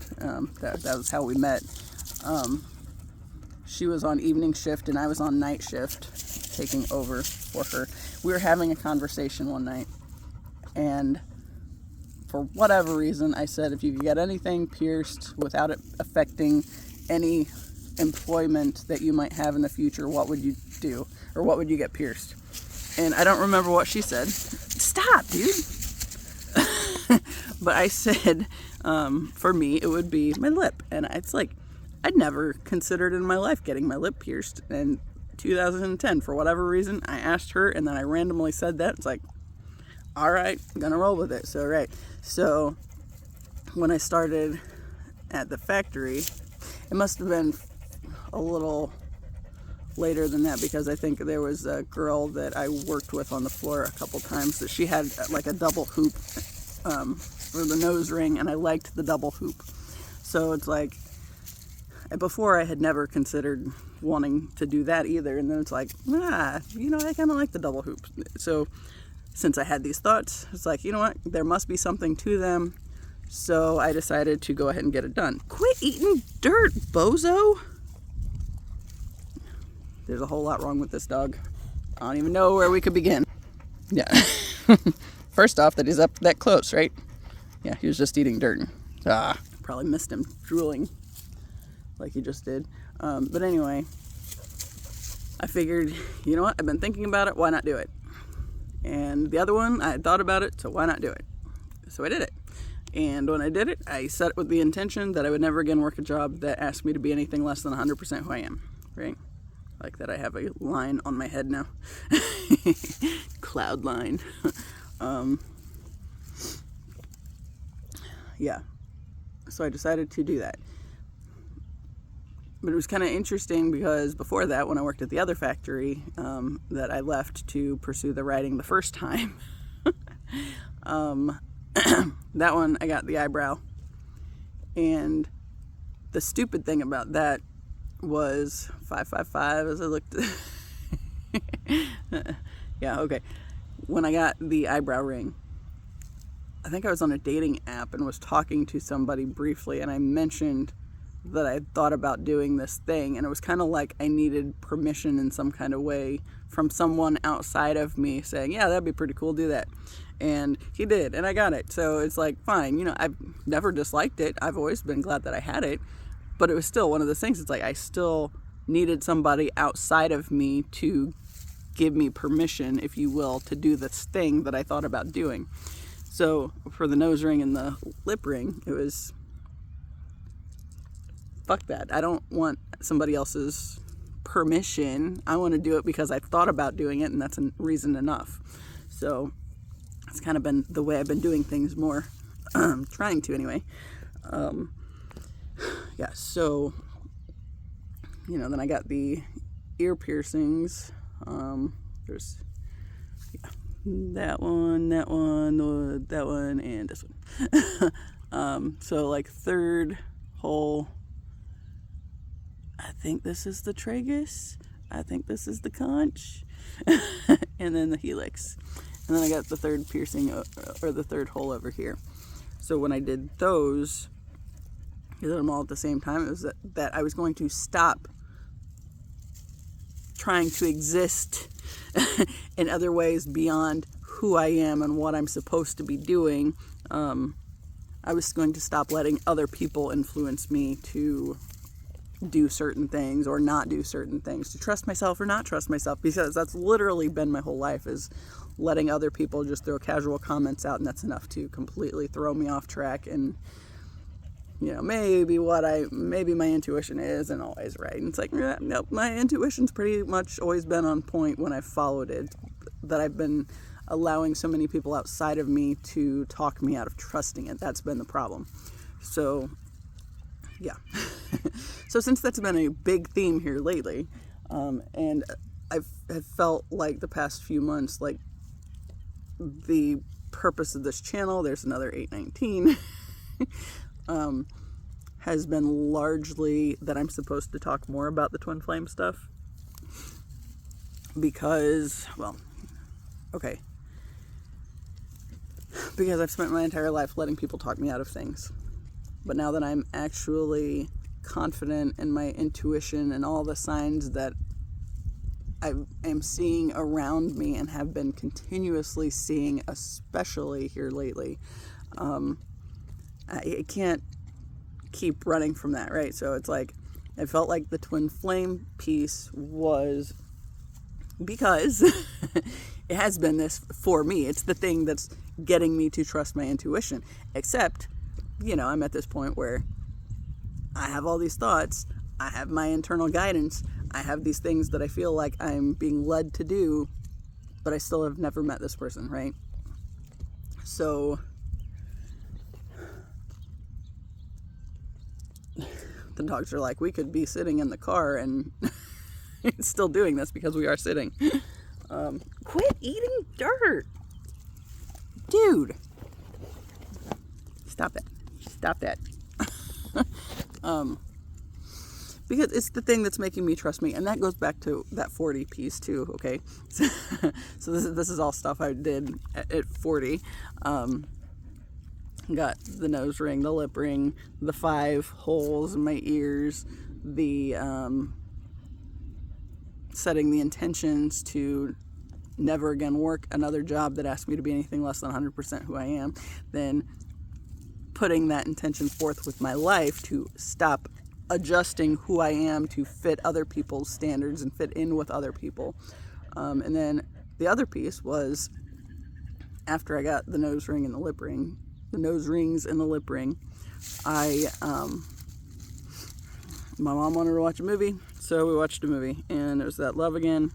That was how we met. She was on evening shift and I was on night shift, taking over for her. We were having a conversation one night, and for whatever reason, I said, if you could get anything pierced without it affecting any employment that you might have in the future, what would you do? Or what would you get pierced? And I don't remember what she said. Stop, dude. But I said, for me, it would be my lip. And it's like, I'd never considered in my life getting my lip pierced. And 2010, for whatever reason, I asked her, and then I randomly said that. It's like, all right, I'm gonna roll with it. So when I started at the factory, it must have been a little later than that, because I think there was a girl that I worked with on the floor a couple times that she had like a double hoop for the nose ring, and I liked the double hoop. So it's like, before I had never considered wanting to do that either, and then it's like, I kind of like the double hoop. So since I had these thoughts, it's like, you know what, there must be something to them. So I decided to go ahead and get it done. Quit eating dirt, bozo! There's a whole lot wrong with this dog. I don't even know where we could begin. Yeah. First off, that he's up that close, right? Yeah, he was just eating dirt. Probably missed him drooling like he just did. But anyway, I figured, you know what? I've been thinking about it. Why not do it? And the other one, I had thought about it, so why not do it? So I did it. And when I did it, I set it with the intention that I would never again work a job that asked me to be anything less than 100% who I am, right? Like that I have a line on my head now. Cloud line. Yeah. So I decided to do that. But it was kind of interesting because before that, when I worked at the other factory that I left to pursue the writing the first time, that one I got the eyebrow. And the stupid thing about that was 555 as I looked. Yeah, okay. When I got the eyebrow ring, I think I was on a dating app and was talking to somebody briefly, and I mentioned that I thought about doing this thing, and it was kind of like I needed permission in some kind of way from someone outside of me saying, yeah, that'd be pretty cool, do that. And he did, and I got it. So it's like, fine, you know, I've never disliked it. I've always been glad that I had it, but it was still one of those things. It's like I still needed somebody outside of me to give me permission, if you will, to do this thing that I thought about doing. So for the nose ring and the lip ring, it was, fuck that. I don't want somebody else's permission. I want to do it because I thought about doing it, and that's a reason enough. So it's kind of been the way I've been doing things more, trying to anyway. Yeah, so, you know, then I got the ear piercings. There's that one, and this one. So like third hole, I think this is the tragus, I think this is the conch, and then the helix. And then I got the third piercing, or the third hole over here. So when I did those, I did them all at the same time. It was that I was going to stop trying to exist in other ways beyond who I am and what I'm supposed to be doing. I was going to stop letting other people influence me to do certain things or not do certain things, to trust myself or not trust myself, because that's literally been my whole life, is letting other people just throw casual comments out, and that's enough to completely throw me off track. And you know, maybe my intuition isn't always right. And it's like, nope, my intuition's pretty much always been on point when I've followed it. That I've been allowing so many people outside of me to talk me out of trusting it. That's been the problem. So, yeah. So since that's been a big theme here lately, and have felt like the past few months, like the purpose of this channel, there's another 819, has been largely that I'm supposed to talk more about the twin flame stuff. Because, well, okay. Because I've spent my entire life letting people talk me out of things. But now that I'm actually confident in my intuition and all the signs that I am seeing around me and have been continuously seeing, especially here lately, I can't keep running from that, right? So it's like, I felt like the twin flame piece was, because it has been this for me. It's the thing that's getting me to trust my intuition. Except, you know, I'm at this point where I have all these thoughts, I have my internal guidance, I have these things that I feel like I'm being led to do, but I still have never met this person, right? So the dogs are like, we could be sitting in the car and it's still doing this because we are sitting. Quit eating dirt, dude. Stop that. Because it's the thing that's making me trust me, and that goes back to that 40 piece too. Okay, so this is all stuff I did at 40. You got the nose ring, the lip ring, the 5 holes in my ears, the setting the intentions to never again work another job that asks me to be anything less than 100% who I am, then putting that intention forth with my life to stop adjusting who I am to fit other people's standards and fit in with other people. And then the other piece was, after I got the nose ring and the lip ring, the nose rings and the lip ring, my mom wanted to watch a movie, so we watched a movie, and it was that Love Again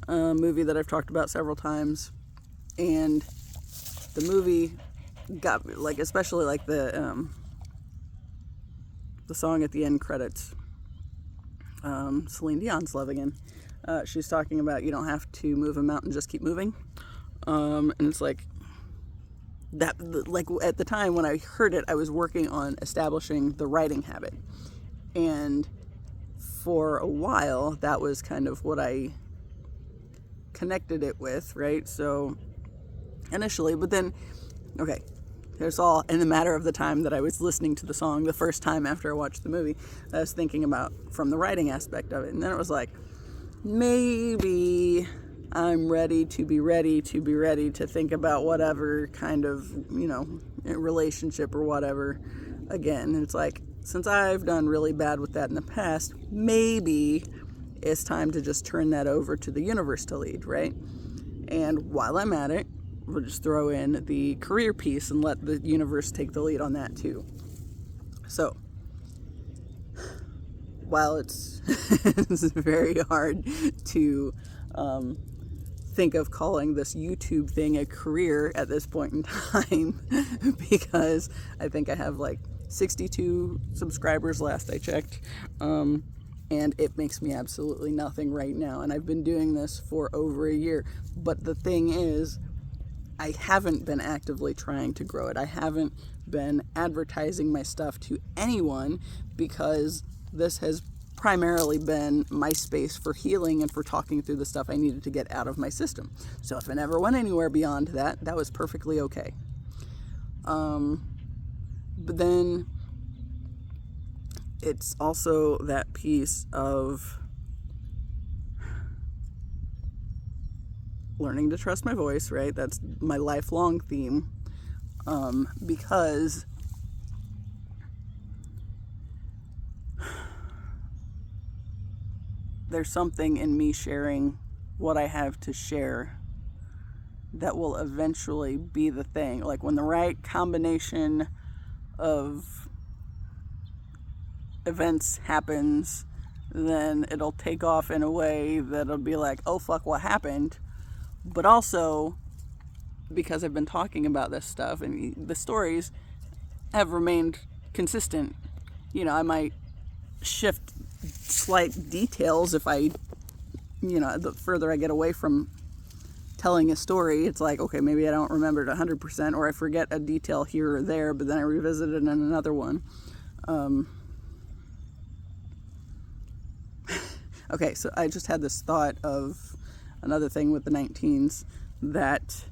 movie that I've talked about several times. And the movie got me, like, especially like the song at the end credits, Celine Dion's Love Again. She's talking about you don't have to move a mountain, just keep moving. And it's like that, like at the time when I heard it, I was working on establishing the writing habit. And for a while, that was kind of what I connected it with, right? So initially, but then, okay, it's all in the matter of the time that I was listening to the song the first time after I watched the movie, I was thinking about from the writing aspect of it. And then it was like, maybe I'm ready to think about whatever kind of, relationship or whatever again. And it's like, since I've done really bad with that in the past, maybe it's time to just turn that over to the universe to lead, right? And while I'm at it, we'll just throw in the career piece and let the universe take the lead on that too. So, while it's very hard to think of calling this YouTube thing a career at this point in time, because I think I have like 62 subscribers last I checked, and it makes me absolutely nothing right now, and I've been doing this for over a year. But the thing is, I haven't been actively trying to grow it. I haven't been advertising my stuff to anyone, because this has primarily been my space for healing and for talking through the stuff I needed to get out of my system. So if it never went anywhere beyond that, that was perfectly okay. But then it's also that piece of learning to trust my voice, right? That's my lifelong theme, because there's something in me sharing what I have to share that will eventually be the thing. Like when the right combination of events happens, then it'll take off in a way that'll be like, oh fuck, what happened? But also, because I've been talking about this stuff and the stories have remained consistent, I might shift slight details if I, the further I get away from telling a story, it's like, okay, maybe I don't remember it 100%, or I forget a detail here or there, but then I revisit it in another one. Okay, so I just had this thought of another thing with the 19s that,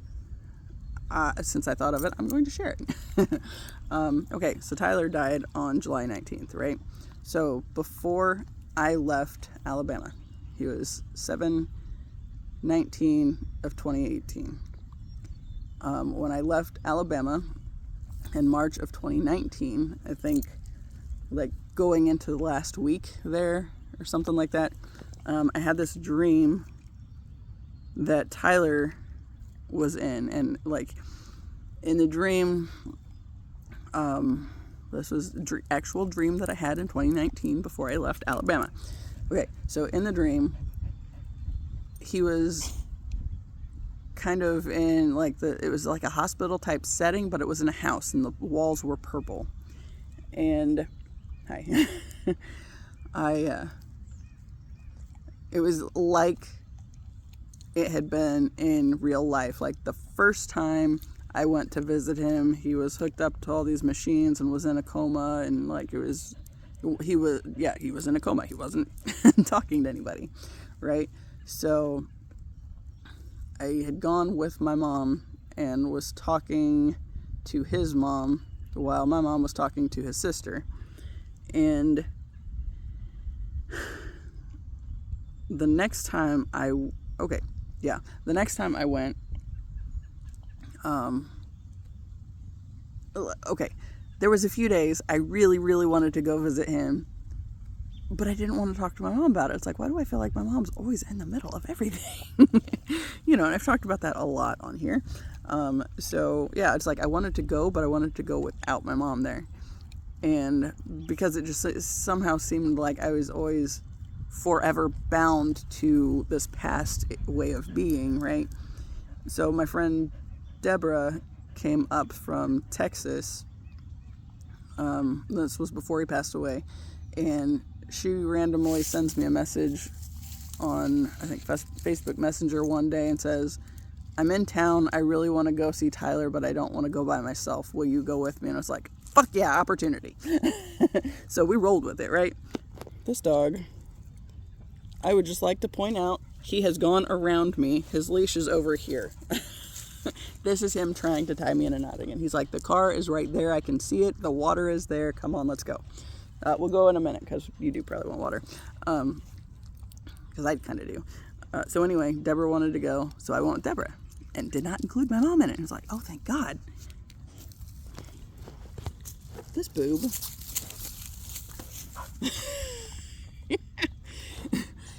since I thought of it, I'm going to share it. Okay, so Tyler died on July 19th, right? So before I left Alabama, he was 7/19 of 2018. When I left Alabama in March of 2019, I think, like going into the last week there or something like that, I had this dream that Tyler was in, and like in the dream, this was an actual dream that I had in 2019 before I left Alabama. Okay, so in the dream, he was kind of in like it was like a hospital type setting, but it was in a house and the walls were purple. And it was like it had been in real life. Like the first time I went to visit him, he was hooked up to all these machines and was in a coma, and like he was in a coma. He wasn't talking to anybody, right? So I had gone with my mom and was talking to his mom while my mom was talking to his sister. And the next time I went, there was a few days I really, really wanted to go visit him, but I didn't want to talk to my mom about it. It's like, why do I feel like my mom's always in the middle of everything? And I've talked about that a lot on here. So yeah, it's like I wanted to go, but I wanted to go without my mom there. And because it somehow seemed like I was always forever bound to this past way of being, right? So my friend Deborah came up from Texas. This was before he passed away. And she randomly sends me a message on, I think, Facebook Messenger one day and says, I'm in town. I really want to go see Tyler, but I don't want to go by myself. Will you go with me? And I was like, fuck yeah, opportunity. So we rolled with it, right? This dog, I would just like to point out, he has gone around me. His leash is over here. This is him trying to tie me in a knot again. He's like, the car is right there. I can see it. The water is there. Come on, let's go. We'll go in a minute because you do probably want water. Because I kind of do. So anyway, Deborah wanted to go, so I went with Deborah. And did not include my mom in it. And I was like, oh, thank God. This boob.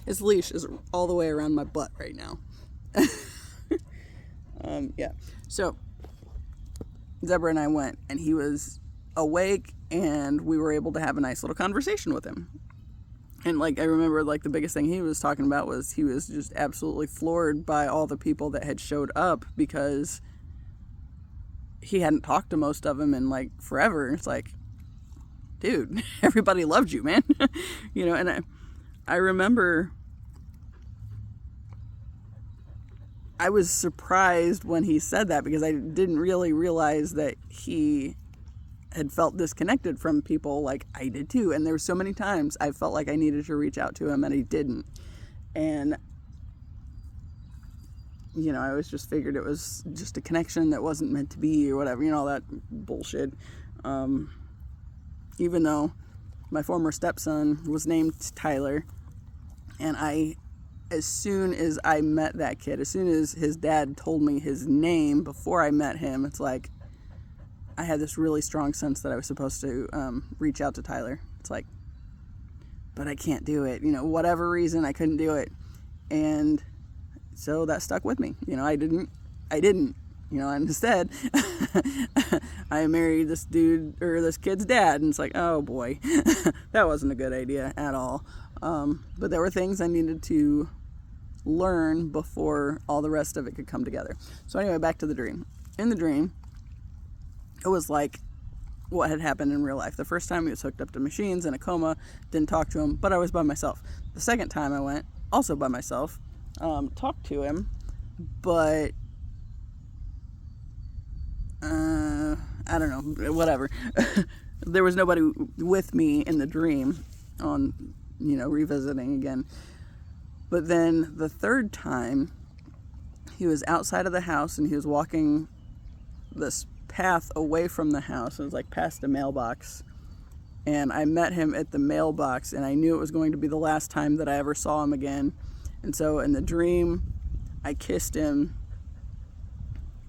His leash is all the way around my butt right now. Yeah. So Deborah and I went, and he was awake, and we were able to have a nice little conversation with him. And like, I remember like the biggest thing he was talking about was he was just absolutely floored by all the people that had showed up, because he hadn't talked to most of them in like forever. It's like, dude, everybody loved you, man. And I remember I was surprised when he said that, because I didn't really realize that he had felt disconnected from people like I did too. And there were so many times I felt like I needed to reach out to him and I didn't. And, I always just figured it was just a connection that wasn't meant to be or whatever, all that bullshit. Even though my former stepson was named Tyler, and as soon as I met that kid, as soon as his dad told me his name before I met him, it's like I had this really strong sense that I was supposed to reach out to Tyler. It's like, but I can't do it. Whatever reason, I couldn't do it. And so that stuck with me. I didn't. And instead, I married this dude, or this kid's dad, and it's like, oh boy, that wasn't a good idea at all. But there were things I needed to learn before all the rest of it could come together. So anyway, back to the dream. In the dream, it was like what had happened in real life. The first time he was hooked up to machines in a coma, didn't talk to him, but I was by myself. The second time I went, also by myself, talked to him, but I don't know, whatever. There was nobody with me in the dream on, revisiting again. But then the third time, he was outside of the house and he was walking this path away from the house. It was like past a mailbox. And I met him at the mailbox, and I knew it was going to be the last time that I ever saw him again. And so in the dream, I kissed him,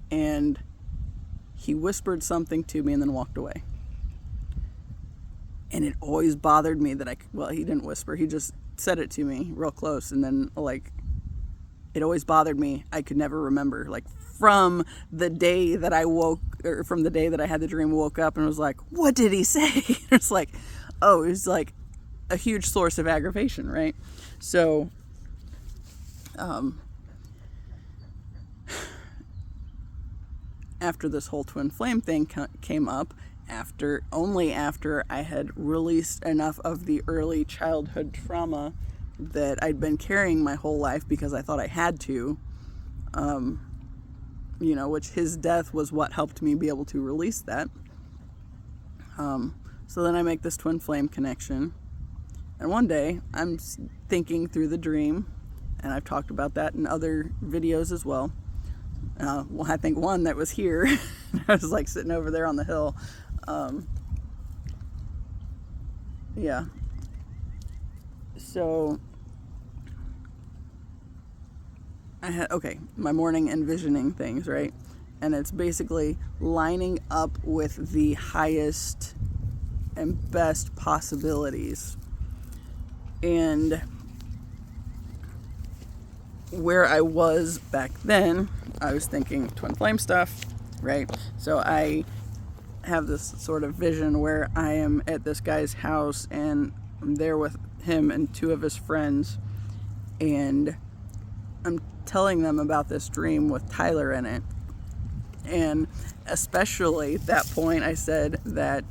and he whispered something to me and then walked away. And it always bothered me that he didn't whisper, he just said it to me real close, and then it always bothered me. I could never remember, from the day that I from the day that I had the dream, woke up and was like, what did he say? It's like, oh, it was like a huge source of aggravation, right? So after this whole twin flame thing came up, only after I had released enough of the early childhood trauma that I'd been carrying my whole life because I thought I had to, which his death was what helped me be able to release that. So then I make this twin flame connection, and one day I'm thinking through the dream, and I've talked about that in other videos as well. Well, I think one that was here. I was like sitting over there on the hill. Yeah. So I had, okay, my morning envisioning things, right? And it's basically lining up with the highest and best possibilities. And where I was back then, I was thinking twin flame stuff, right? So I have this sort of vision where I am at this guy's house and I'm there with him and two of his friends, and I'm telling them about this dream with Tyler in it. And especially at that point, I said that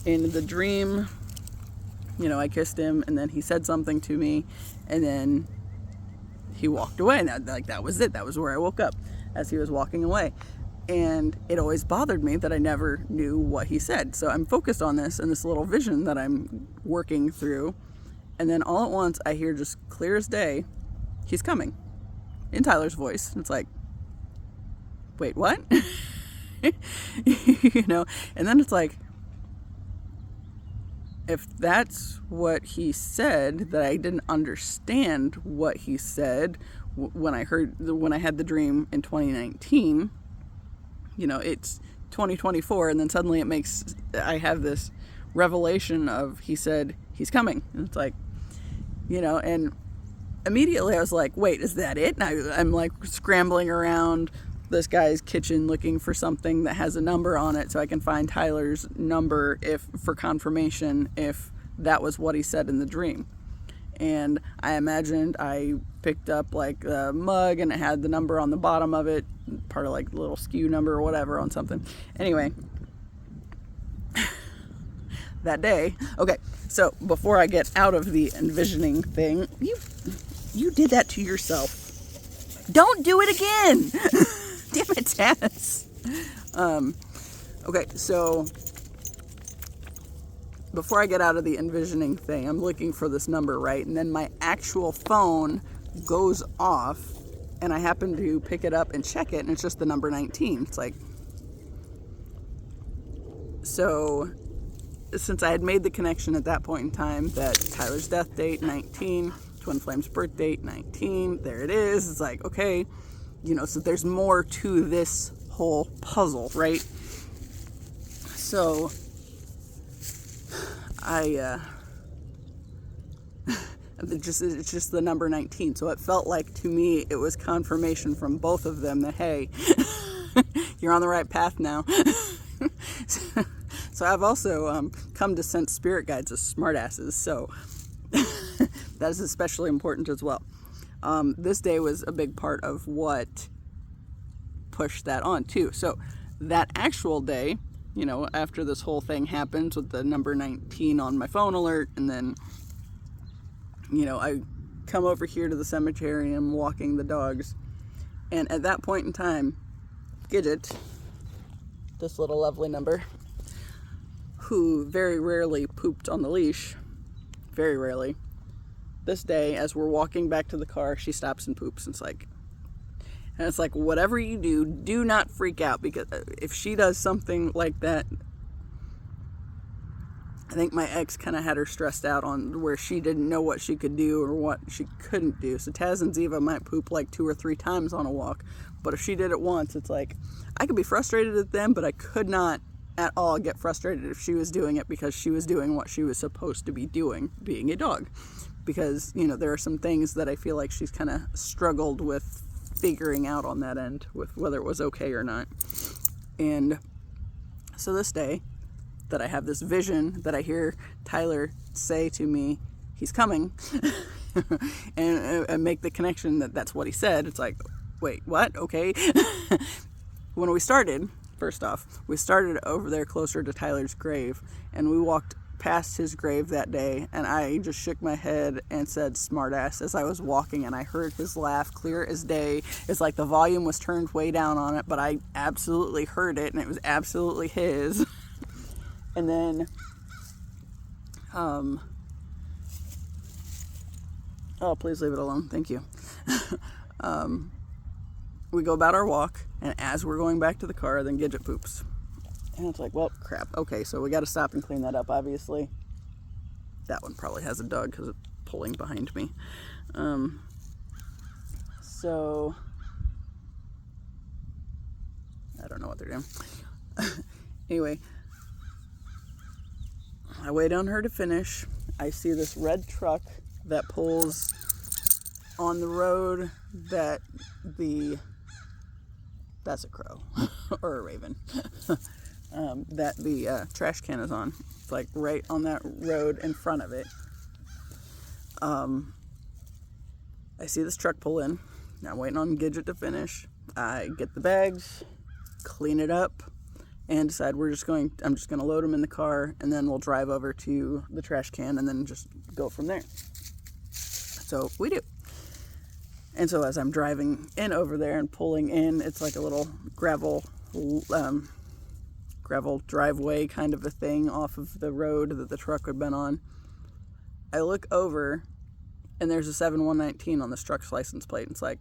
in the dream, I kissed him, and then he said something to me, and then he walked away. And that was it. That was where I woke up, as he was walking away. And it always bothered me that I never knew what he said. So I'm focused on this and this little vision that I'm working through. And then all at once, I hear just clear as day, he's coming, in Tyler's voice. It's like, wait, what? And then it's like, if that's what he said, that I didn't understand what he said when I had the dream in 2019, it's 2024, and then suddenly I have this revelation of, he said he's coming. And it's like, and immediately I was like, wait, is that it? And I'm like scrambling around this guy's kitchen looking for something that has a number on it so I can find Tyler's number for confirmation if that was what he said in the dream. And I imagined I picked up like a mug and it had the number on the bottom of it, part of like the little SKU number or whatever on something. Anyway, that day, okay, so before I get out of the envisioning thing, you did that to yourself. Don't do it again. Damn it, Taz. Okay, so before I get out of the envisioning thing, I'm looking for this number, right? And then my actual phone goes off, and I happen to pick it up and check it, and it's just the number 19. It's like, so since I had made the connection at that point in time that Tyler's death date, 19, Twin Flame's birth date, 19, there it is. It's like, okay, so there's more to this whole puzzle, right? So it's just the number 19. So it felt like, to me, it was confirmation from both of them that, hey, you're on the right path now. So I've also come to sense spirit guides as smartasses. So that is especially important as well. This day was a big part of what pushed that on too. So that actual day, after this whole thing happens with the number 19 on my phone alert, and then, I come over here to the cemetery and I'm walking the dogs. And at that point in time, Gidget, this little lovely number, who very rarely pooped on the leash, very rarely, this day, as we're walking back to the car, she stops and poops. And it's like, whatever you do, do not freak out, because if she does something like that, I think my ex kind of had her stressed out on where she didn't know what she could do or what she couldn't do. So Taz and Ziva might poop like 2 or 3 times on a walk, but if she did it once, it's like, I could be frustrated at them, but I could not at all get frustrated if she was doing it because she was doing what she was supposed to be doing, being a dog. Because, there are some things that I feel like she's kind of struggled with figuring out on that end, with whether it was okay or not. And so this day that I have this vision that I hear Tyler say to me, he's coming, and make the connection that that's what he said. It's like, wait, what? Okay. When we started, first off, we started over there closer to Tyler's grave, and we walked past his grave that day, and I just shook my head and said smartass as I was walking, and I heard his laugh clear as day. It's like the volume was turned way down on it, but I absolutely heard it, and it was absolutely his. And then oh, please leave it alone, thank you. we go about our walk, and as we're going back to the car, then Gidget poops. And it's like, well, crap. Okay, so we got to stop and clean that up, obviously. That one probably has a dog because it's pulling behind me. So, I don't know what they're doing. Anyway, I wait on her to finish. I see this red truck that pulls on the road that that's a crow or a raven. That the trash can is on. It's like right on that road in front of it. I see this truck pull in. Now I'm waiting on Gidget to finish. I get the bags, clean it up, and decide I'm just going to load them in the car, and then we'll drive over to the trash can and then just go from there. So we do. And so as I'm driving in over there and pulling in, it's like a little gravel driveway kind of a thing off of the road that the truck had been on. I look over, and there's a 7119 on this truck's license plate. It's like,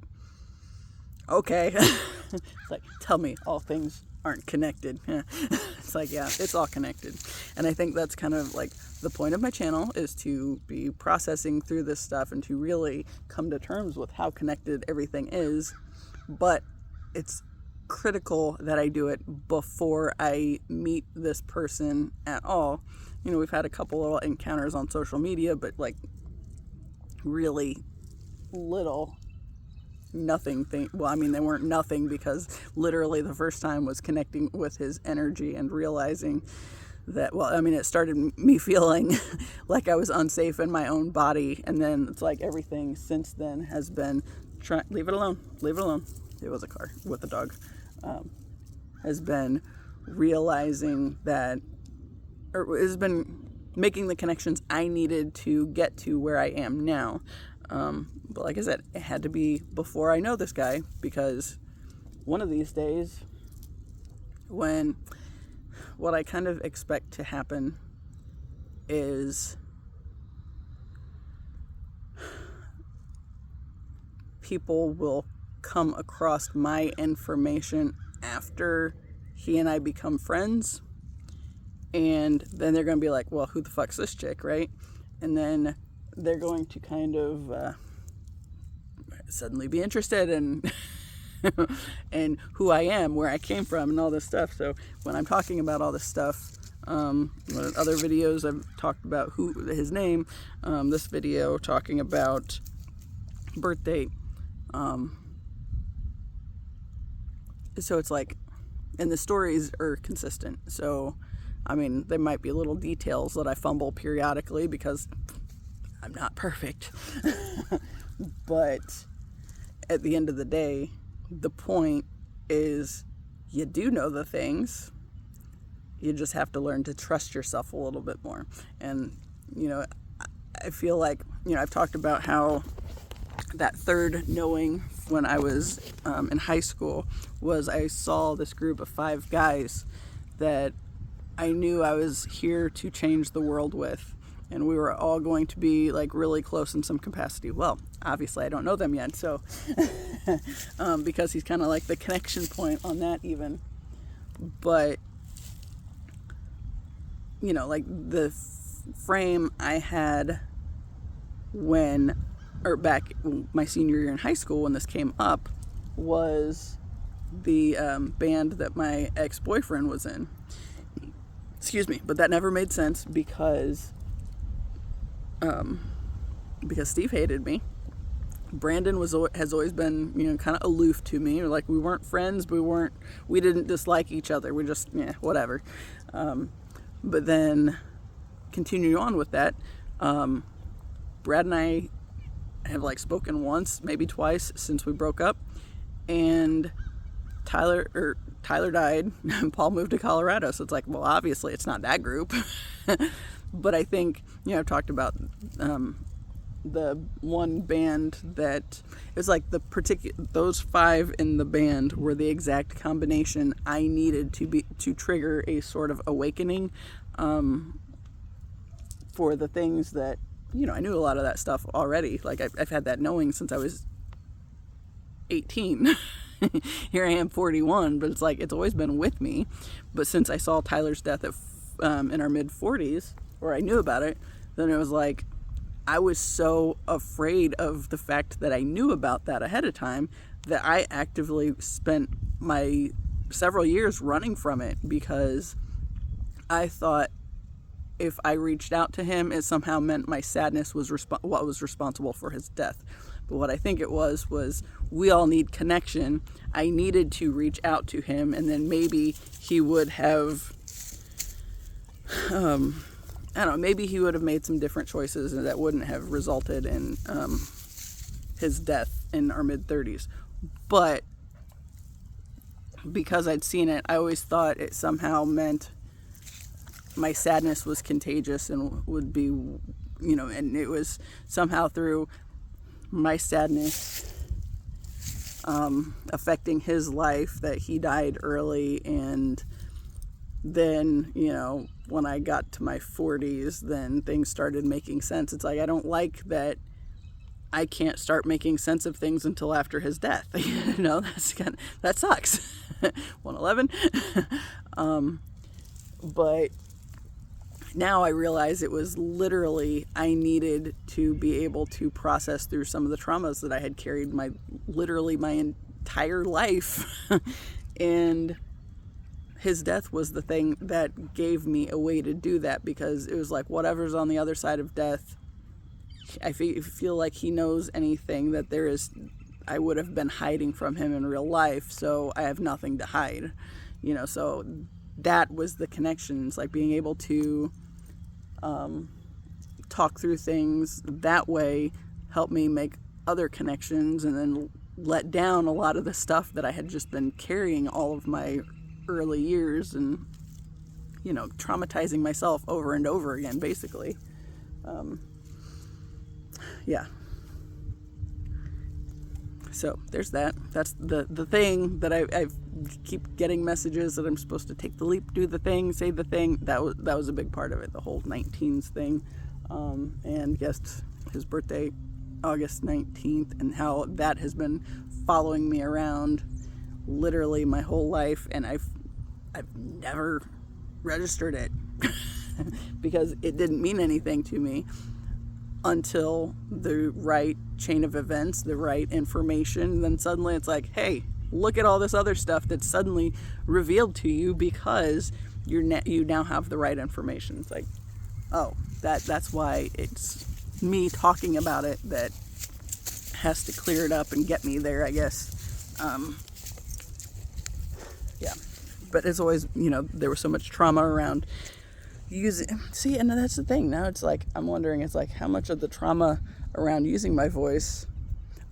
okay. It's like, tell me all things aren't connected. It's like, yeah, it's all connected. And I think that's kind of like the point of my channel, is to be processing through this stuff and to really come to terms with how connected everything is. But it's critical that I do it before I meet this person at all. You know, we've had a couple little encounters on social media, but like really little, nothing thing. Well, I mean, they weren't nothing, because literally the first time was connecting with his energy and realizing that, well, I mean, it started me feeling like I was unsafe in my own body. And then it's like everything since then has been leave it alone. It was a car with a dog. Has been realizing that, or has been making the connections I needed to get to where I am now. But like I said, it had to be before I know this guy, because one of these days, when what I kind of expect to happen is people will come across my information after he and I become friends, and then they're going to be like, well, who the fuck's this chick, right? And then they're going to kind of suddenly be interested in and who I am, where I came from, and all this stuff. So when I'm talking about all this stuff, other videos I've talked about his name, this video talking about birth date. So it's like, and the stories are consistent. So, I mean, there might be little details that I fumble periodically because I'm not perfect. But at the end of the day, the point is you do know the things. You just have to learn to trust yourself a little bit more. And, you know, I feel like, you know, I've talked about how that third knowing when I was in high school was I saw this group of 5 guys that I knew I was here to change the world with. And we were all going to be like really close in some capacity. Well, obviously I don't know them yet, so because he's kind of like the connection point on that even. But, you know, like the frame I had back my senior year in high school when this came up was the band that my ex-boyfriend was in. Excuse me, but that never made sense because Steve hated me. Brandon has always been, you know, kind of aloof to me. Like, we weren't friends, we didn't dislike each other. We just, whatever. But then continuing on with that, Brad and I have like spoken once, maybe twice since we broke up, and Tyler died and Paul moved to Colorado. So it's like, well, obviously it's not that group. But I think, you know, I've talked about the one band that it was like those 5 in the band were the exact combination I needed to trigger a sort of awakening for the things that, you know, I knew a lot of that stuff already. Like I've had that knowing since I was 18. here I am 41, but it's like, it's always been with me. But since I saw Tyler's death in our mid 40s, or I knew about it, then it was like, I was so afraid of the fact that I knew about that ahead of time that I actively spent my several years running from it, because I thought if I reached out to him, it somehow meant my sadness was what was responsible for his death. But what I think it was we all need connection. I needed to reach out to him, and then maybe he would have, I don't know, maybe he would have made some different choices that wouldn't have resulted in his death in our mid-30s. But because I'd seen it, I always thought it somehow meant my sadness was contagious and would be, and it was somehow through my sadness affecting his life that he died early. And then, when I got to my 40s, then things started making sense. It's like, I don't like that I can't start making sense of things until after his death. That sucks. 111. But now I realize it was literally, I needed to be able to process through some of the traumas that I had carried literally my entire life. And his death was the thing that gave me a way to do that, because it was like, whatever's on the other side of death, I feel like he knows anything that there is, I would have been hiding from him in real life, so I have nothing to hide. So that was the connection. It's like being able to talk through things that way helped me make other connections, and then let down a lot of the stuff that I had just been carrying all of my early years, and traumatizing myself over and over again, basically. Yeah. So there's that. That's the thing that I keep getting messages that I'm supposed to take the leap, do the thing, say the thing. That was a big part of it, the whole 19s thing. And yes, his birthday, August 19th, and how that has been following me around literally my whole life, and I've never registered it because it didn't mean anything to me until the right chain of events, the right information. Then suddenly it's like, hey, look at all this other stuff that's suddenly revealed to you because you now have the right information. It's like, oh, that's why it's me talking about it that has to clear it up and get me there, I guess. Yeah, but it's always, there was so much trauma around using, and that's the thing. Now it's like, I'm wondering, it's like, how much of the trauma around using my voice,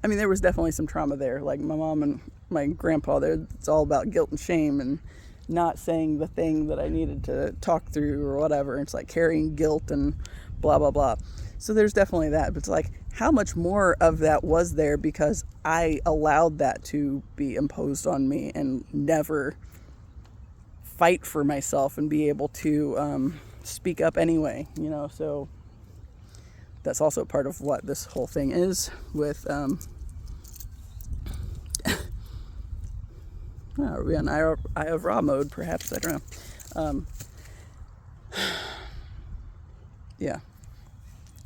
I mean, there was definitely some trauma there. Like my mom and my grandpa, it's all about guilt and shame and not saying the thing that I needed to talk through or whatever. It's like carrying guilt and blah, blah, blah. So there's definitely that. But it's like, how much more of that was there because I allowed that to be imposed on me and never fight for myself and be able to speak up anyway, so that's also part of what this whole thing is with, are we on Eye of Ra mode, perhaps? I don't know. Yeah,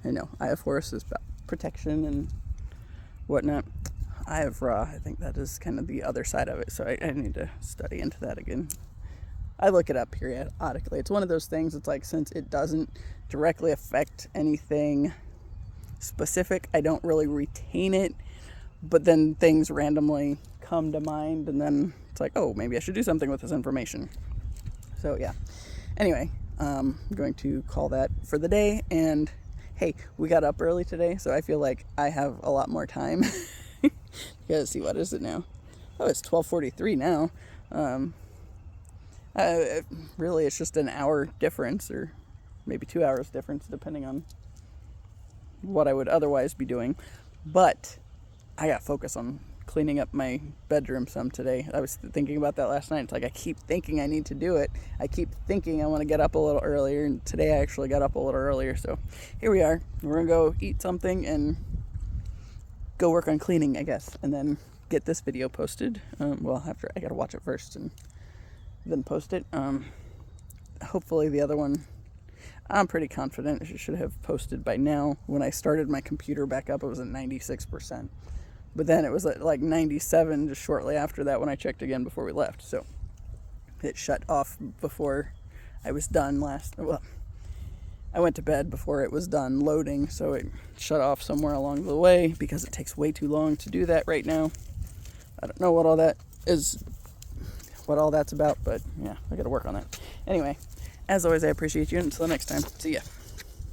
I know. Eye of Horus is about protection and whatnot. Eye of Ra, I think that is kind of the other side of it, so I need to study into that again. I look it up periodically. It's one of those things, it's like, since it doesn't directly affect anything specific, I don't really retain it, but then things randomly come to mind, and then it's like, oh, maybe I should do something with this information. So yeah. Anyway, I'm going to call that for the day, and hey, we got up early today, so I feel like I have a lot more time. Because, see, what is it now? Oh, it's 12:43 now. Really, it's just an hour difference, or maybe 2 hours difference, depending on what I would otherwise be doing. But I got focused on cleaning up my bedroom some today. I was thinking about that last night. It's like, I keep thinking I need to do it. I keep thinking I want to get up a little earlier, and today I actually got up a little earlier. So here we are. We're going to go eat something and go work on cleaning, I guess. And then get this video posted. Well, after I gotta watch it first and then post it. Hopefully the other one, I'm pretty confident it should have posted by now. When I started my computer back up, it was at 96%. But then it was at like 97 just shortly after that when I checked again before we left. So it shut off before I was done well, I went to bed before it was done loading, so it shut off somewhere along the way because it takes way too long to do that right now. I don't know what all that's about, but yeah, I gotta work on that. Anyway, as always, I appreciate you. Until the next time, see ya.